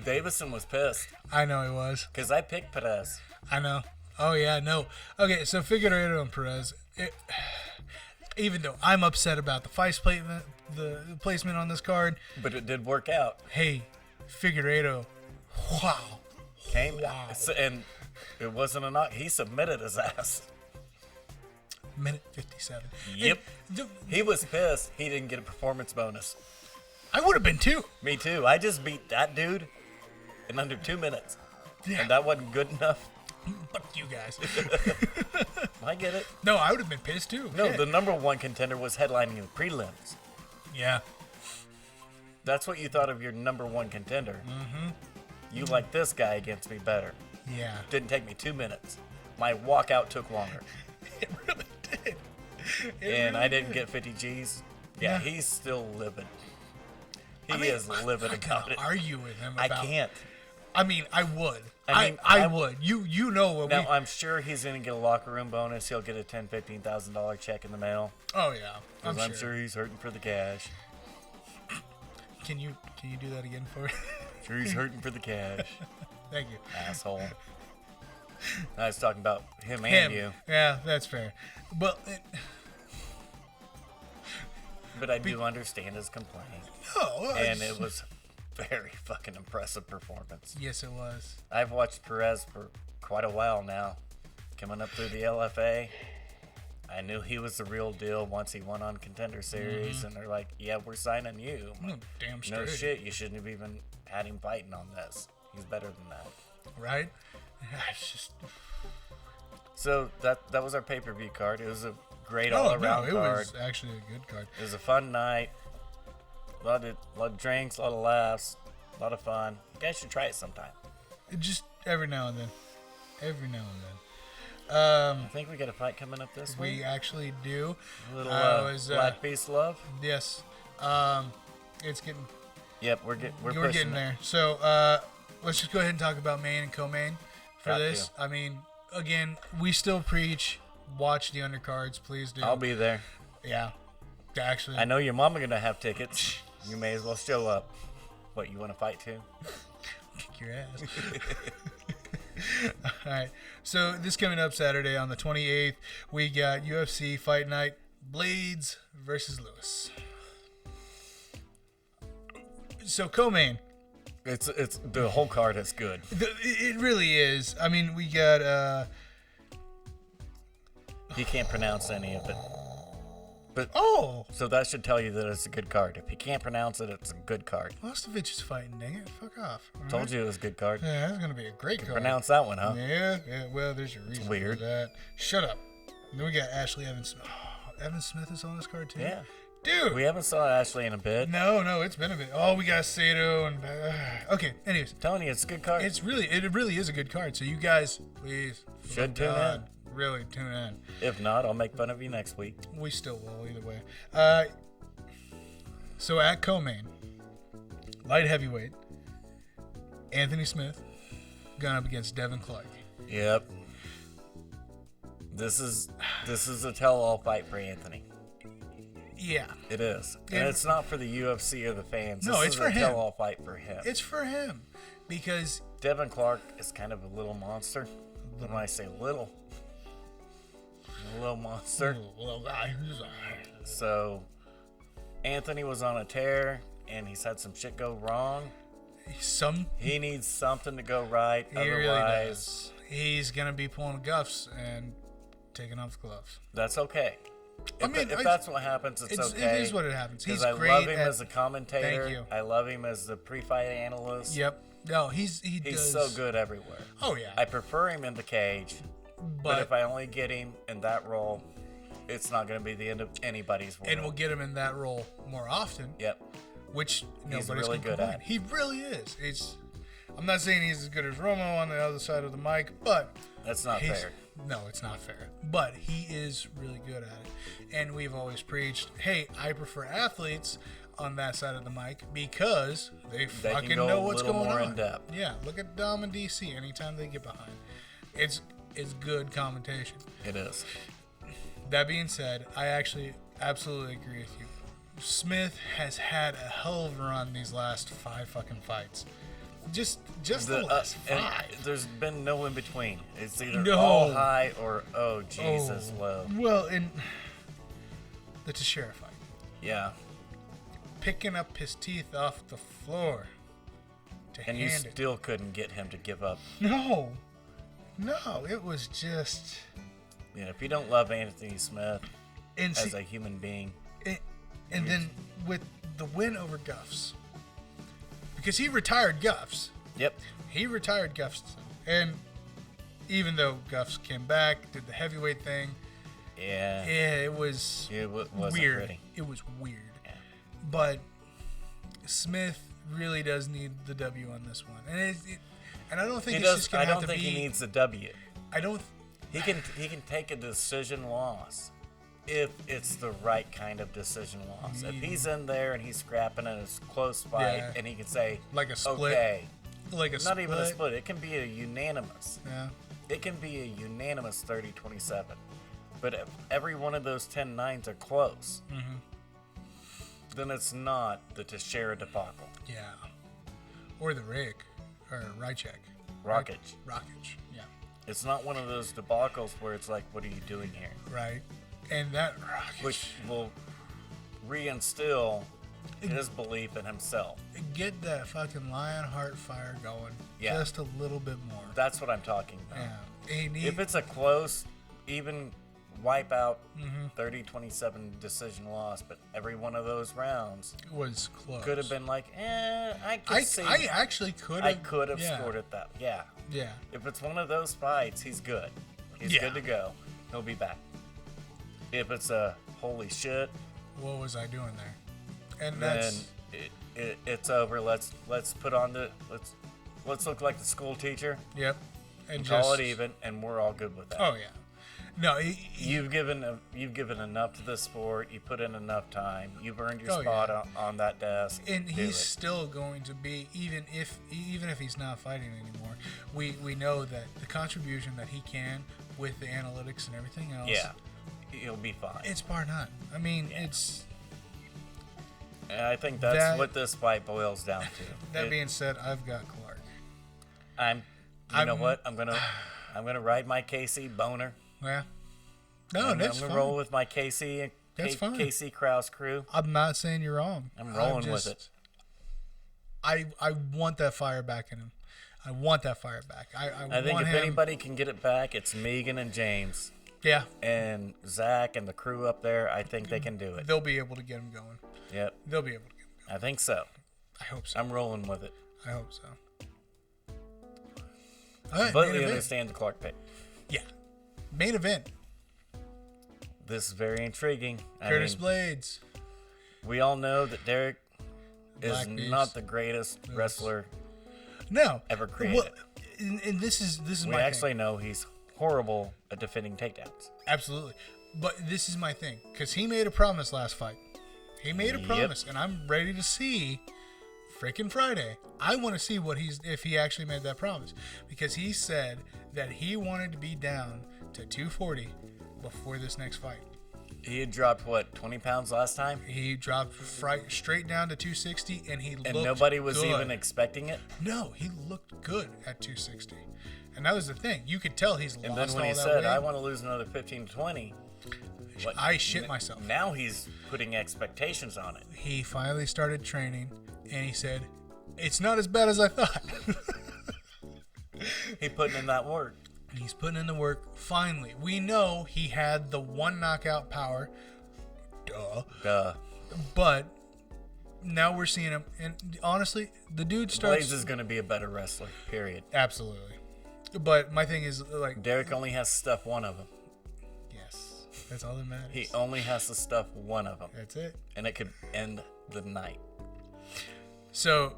Davison was pissed. I know he was. Because I picked Perez. I know. Oh, yeah, no. Okay, so Figueiredo and Perez. Even though I'm upset about the the placement on this card. But it did work out. Hey, Figueiredo. Wow. Wow. And it wasn't a knock. He submitted his ass. Minute 57. Yep. He was pissed he didn't get a performance bonus. I would have been too. Me too. I just beat that dude in under 2 minutes. Yeah. And that wasn't good enough. Fuck you guys. I get it. No, I would have been pissed too. No, the #1 contender was headlining the prelims. Yeah. That's what you thought of your number 1 contender. Mm-hmm. You like this guy against me better. Yeah. Didn't take me 2 minutes. My walkout took longer. It really did. I didn't get 50 G's. Yeah, he's still livid. He is livid about it. Argue with him about I can't. I mean, I would. I would. You know what now, I'm sure he's going to get a locker room bonus. He'll get a $10,000, $15,000 check in the mail. Oh, yeah. I'm sure he's hurting for the cash. Can you do that again for me? Sure he's hurting for the cash. Thank you. Asshole. I was talking about him and you. Yeah, that's fair. But I do understand his complaint. No. And it was very fucking impressive performance. Yes, it was. I've watched Perez for quite a while now. Coming up through the LFA. I knew he was the real deal once he won on Contender Series, and they're like, yeah, we're signing you. Damn straight. No shit, you shouldn't have even had him fighting on this. He's better than that. Right? It's just... So that was our pay-per-view card. It was a great Oh, all-around no, it card. was actually a good card. It was a fun night. A lot of drinks, a lot of laughs, a lot of fun. You guys should try it sometime. Just every now and then. Every now and then. I think we got a fight coming up this week. We actually do. A little Black Beast love. Yes. It's getting... Yep, we're We're getting there. So, let's just go ahead and talk about main and co-main for Got this. to. I mean, again, we still preach, watch the undercards, please do. I'll be there. Yeah. Actually. I know your mama gonna have tickets. You may as well show up. What, you want to fight too? Kick your ass. All right. So this coming up Saturday on the 28th, we got UFC Fight Night, Blades versus Lewis. So co-main. It's the whole card is good. It really is. I mean, we got He can't pronounce any of it. But so that should tell you that it's a good card. If you can't pronounce it, it's a good card. Mostovich is fighting, dang it. Fuck off. All Told right. you it was a good card. Yeah, that's going to be a great card. Pronounce that one, huh? Yeah, well, there's your reason weird. for that. Shut up. And then we got Ashley Evans. Oh, Evan Smith is on this card, too? Yeah. Dude. We haven't saw Ashley in a bit. No, it's been a bit. Oh, we got Sato and... okay, anyways. I'm telling you, it's a good card. It really is a good card. So you guys, please. Should tune in. Really tune in. If not, I'll make fun of you next week. We still will, either way. So at co-main, light heavyweight, Anthony Smith going up against Devin Clark. Yep. This is a tell-all fight for Anthony. Yeah. It is. And it's not for the UFC or the fans. No, it's for him. This is a tell-all fight for him. It's for him. Because... Devin Clark is kind of a little monster. When I say little... A little monster. Little guy. So, Anthony was on a tear, and he's had some shit go wrong. He needs something to go right. He Otherwise, really does. He's going to be pulling guffs and taking off the gloves. That's okay. If that's what happens, it's okay. It is what it happens. He's I great. love him as a commentator. Thank you. I love him as the pre-fight analyst. Yep. No, he's so good everywhere. Oh, yeah. I prefer him in the cage. But if I only get him in that role, it's not going to be the end of anybody's world. And we'll get him in that role more often. Yep. Which he's nobody's really good at. He really is. I'm not saying he's as good as Romo on the other side of the mic, but... That's not fair. No, it's not fair. But he is really good at it. And we've always preached, hey, I prefer athletes on that side of the mic because they fucking know what's going more on. In depth. Yeah, look at Dom and DC anytime they get behind. It's good commentation. It is. That being said, I actually absolutely agree with you. Smith has had a hell of a run these last 5 fucking fights. Just the last 5. There's been no in between. It's either No. all high or Jesus low. Well, in the Teixeira fight, Yeah. picking up his teeth off the floor to And you hand it. still couldn't get him to give up. No, it was just. You know, if you don't love Anthony Smith And as a human being, and then with the win over Guffs, because he retired Guffs. Yep. He retired Gustafson, and even though Guffs came back, did the heavyweight thing. Yeah. It was wasn't weird. pretty. It was weird. Yeah. But Smith really does need the W on this one, and I don't think it's just gonna have to be. I don't think he needs the W. I don't. He can take a decision loss if it's the right kind of decision loss. If he's in there and he's scrapping and it's a close fight, Yeah. and he can say, Like a split. okay, Like a not split. even a split. It can be a unanimous. Yeah. It can be a unanimous 30-27. But if every one of those 10-9s are close, then it's not the Teixeira debacle. Yeah. Or the Rick, or Rychek. Rockage. Rockage. Yeah. It's not one of those debacles where it's like, what are you doing here? Right. And that Rockage. Which will reinstill his belief in himself. Get that fucking Lionheart fire going. Yeah. Just a little bit more. That's what I'm talking about. Yeah. If it's a close, even wipeout, 30-27 decision loss, but every one of those rounds was close. could have been like, I actually could have. I could have scored it that. Yeah. Yeah. If it's one of those fights, he's good. He's good to go. He'll be back. If it's a holy shit, what was I doing there? And then that's it's over. Let's put on let's look like the school teacher. Yep. And call it even, and we're all good with that. Oh yeah. No, you've given enough to the sport. You put in enough time. You've earned your spot on that desk. And he's still going to be, even if he's not fighting anymore. We know that the contribution that he can with the analytics and everything else. Yeah, he'll be fine. It's bar none. I mean, it's. And I think that's what this fight boils down to. That being said, I've got Clark. You know what? I'm gonna ride my KC boner. Yeah. No, that's fine. I'm gonna roll with my KC. That's fine. KC Krause crew. I'm not saying you're wrong. I'm rolling with it. I want that fire back in him. I want that fire back. I think if anybody can get it back, it's Megan and James. Yeah. And Zach and the crew up there, I think they can do it. They'll be able to get him going. Yep. They'll be able to get him going. I think so. I hope so. I'm rolling with it. I hope so. All right, completely understand the Clark pick. Yeah. Main event. This is very intriguing. Curtis Blades. We all know that Derek is not the greatest wrestler ever created. Well, and this is my thing. We actually know he's horrible at defending takedowns. Absolutely. But this is my thing. Because he made a promise last fight. He made a promise. And I'm ready to see freaking Friday. I want to see if he actually made that promise. Because he said that he wanted to be down to 240 before this next fight. He had dropped, 20 pounds last time? He dropped straight down to 260, and he looked And nobody was good. even expecting it? No, he looked good at 260. And that was the thing. You could tell he's lost all that weight. And then when he said, I want to lose another 15 to 20, I shit myself. Now he's putting expectations on it. He finally started training, and he said, it's not as bad as I thought. He's putting in that work. He's putting in the work. Finally, we know he had the one knockout power. Duh. But now we're seeing him, and honestly, the dude starts. Blaze is going to be a better wrestler. Period. Absolutely. But my thing is, like, Derek only has to stuff one of them. Yes, that's all that matters. He only has to stuff one of them. That's it. And it could end the night. So.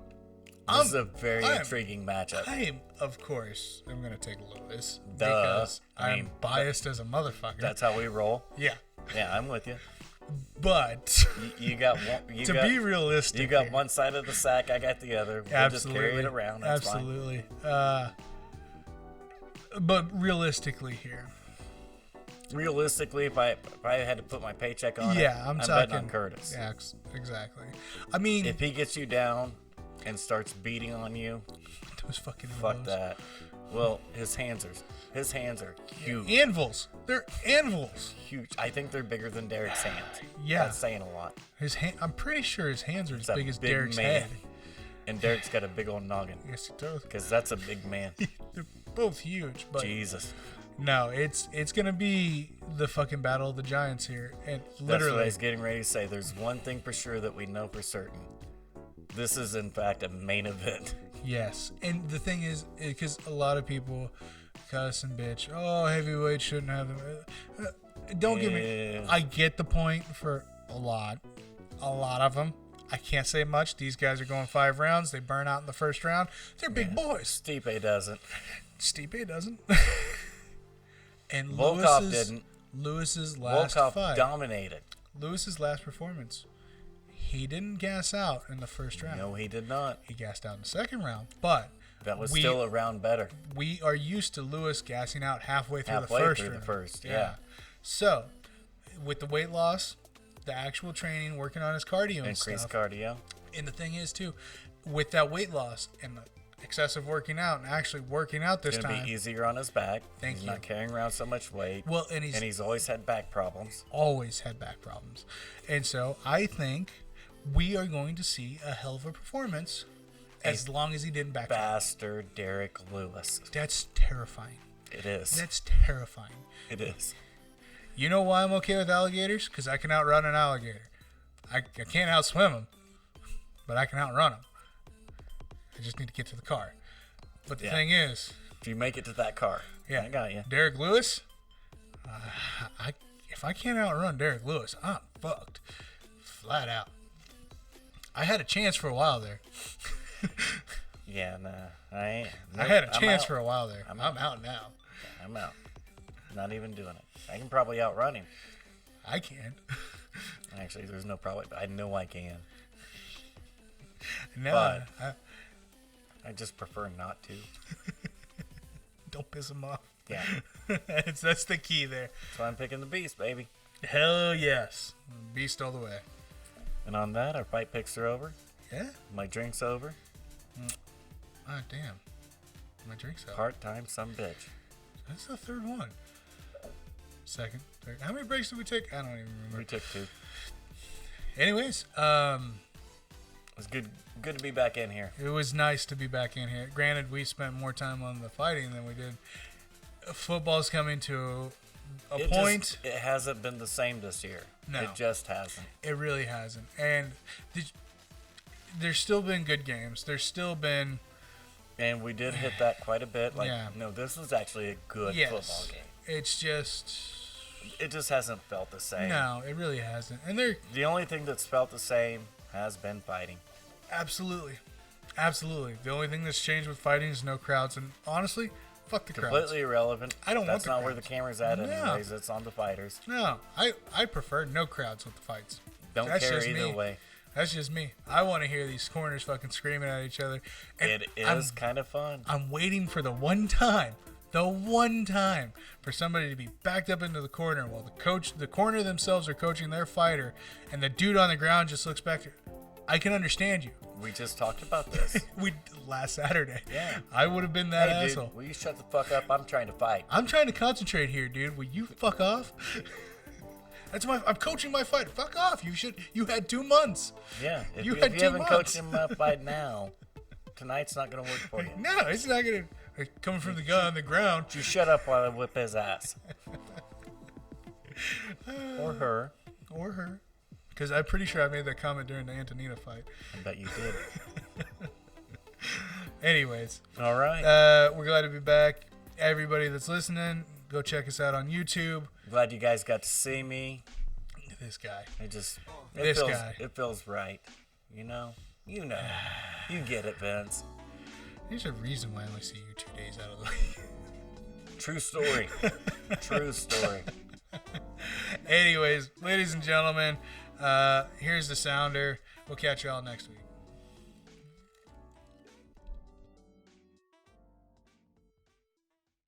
This is a very intriguing matchup. Of course, I'm going to take Lewis. Duh. Because I'm biased as a motherfucker. That's how we roll. Yeah. Yeah, I'm with you. But you got one. Be realistic, you got one side of the sack. I got the other. We'll absolutely. just carry it around. That's absolutely. Fine. But realistically here. Realistically, if I had to put my paycheck on I'm betting on Curtis. Yeah, exactly. I mean, if he gets you down and starts beating on you, those fucking fuck that. Well, his hands are huge. Anvils. They're anvils. Huge. I think they're bigger than Derek's hands. Yeah. That's saying a lot. I'm pretty sure his hands are as big as Derek's head. And Derek's got a big old noggin. Yes, he does. Because that's a big man. They're both huge, but Jesus. No, it's gonna be the fucking battle of the giants here, and literally. That's what I was getting ready to say. There's one thing for sure that we know for certain. This is, in fact, a main event. Yes. And the thing is, because a lot of people cuss and bitch, oh, heavyweight shouldn't have them. Don't get me. I get the point for a lot of them. I can't say much. These guys are going 5 rounds. They burn out in the first round. They're big boys. Stipe doesn't. And Volkov didn't. Lewis's last Volkov fight. dominated. Lewis's last performance. He didn't gas out in the first round. No, he did not. He gassed out in the second round, but that was still a round better. We are used to Lewis gassing out halfway through the first. Yeah. So, with the weight loss, the actual training, working on his cardio and increased stuff. cardio. And the thing is, too, with that weight loss and the excessive working out and actually working out this time. It's going to be easier on his back. He's not carrying around so much weight. Well, and he's always had back problems. And so, I think we are going to see a hell of a performance as long as he didn't back. Faster Derek Lewis. That's terrifying. It is. That's terrifying. It is. You know why I'm okay with alligators? Because I can outrun an alligator. I can't outswim them, but I can outrun them. I just need to get to the car. But the thing is, if you make it to that car, I got you. Derek Lewis, if I can't outrun Derek Lewis, I'm fucked. Flat out. I had a chance for a while there. Yeah, nah. I ain't. I had a chance for a while there. I'm out now. I'm out. Not even doing it. I can probably outrun him. I can. Actually, there's no probably. I know I can. No, but I just prefer not to. Don't piss him off. Yeah. That's the key there. So I'm picking the beast, baby. Hell yes. Beast all the way. And on that, our fight picks are over. Yeah? My drink's over. Ah, damn. My drink's out. Part-time some bitch. That's the third one. Second, third. How many breaks did we take? I don't even remember. We took 2. Anyways, it was good to be back in here. It was nice to be back in here. Granted, we spent more time on the fighting than we did. Football's coming to a point. It hasn't been the same this year. No. It just hasn't. It really hasn't. And there's still been good games. There's still been... And we did hit that quite a bit. Like, yeah. No, this was actually a good football game. It's just... It just hasn't felt the same. No, it really hasn't. And the only thing that's felt the same has been fighting. Absolutely. Absolutely. The only thing that's changed with fighting is no crowds. And honestly, fuck the crowds. Completely irrelevant. I don't want That's the not crowds. where the camera's at anyways. It's on the fighters. No, I prefer no crowds with the fights. Don't care either way. That's just me. I want to hear these corners fucking screaming at each other. And it is kind of fun. I'm waiting for the one time for somebody to be backed up into the corner while the corner themselves are coaching their fighter, and the dude on the ground just looks back. I can understand you. We just talked about this. Last Saturday. Yeah. I would have been that asshole. Dude, will you shut the fuck up? I'm trying to fight. I'm trying to concentrate here, dude. Will you fuck off? I'm coaching my fighter. Fuck off. You had 2 months. Yeah. If you haven't coached him up by now, tonight's not going to work for you. No, it's not going to. Coming from the guy on the ground. You shut up while I whip his ass. Or her. Or her. Because I'm pretty sure I made that comment during the Antonina fight. I bet you did. Anyways. All right. We're glad to be back. Everybody that's listening, go check us out on YouTube. Glad you guys got to see me. This guy. It feels right. You know. You get it, Vince. There's a reason why I only see you 2 days out of the week. True story. True story. Anyways, ladies and gentlemen, here's the sounder. We'll catch you all next week.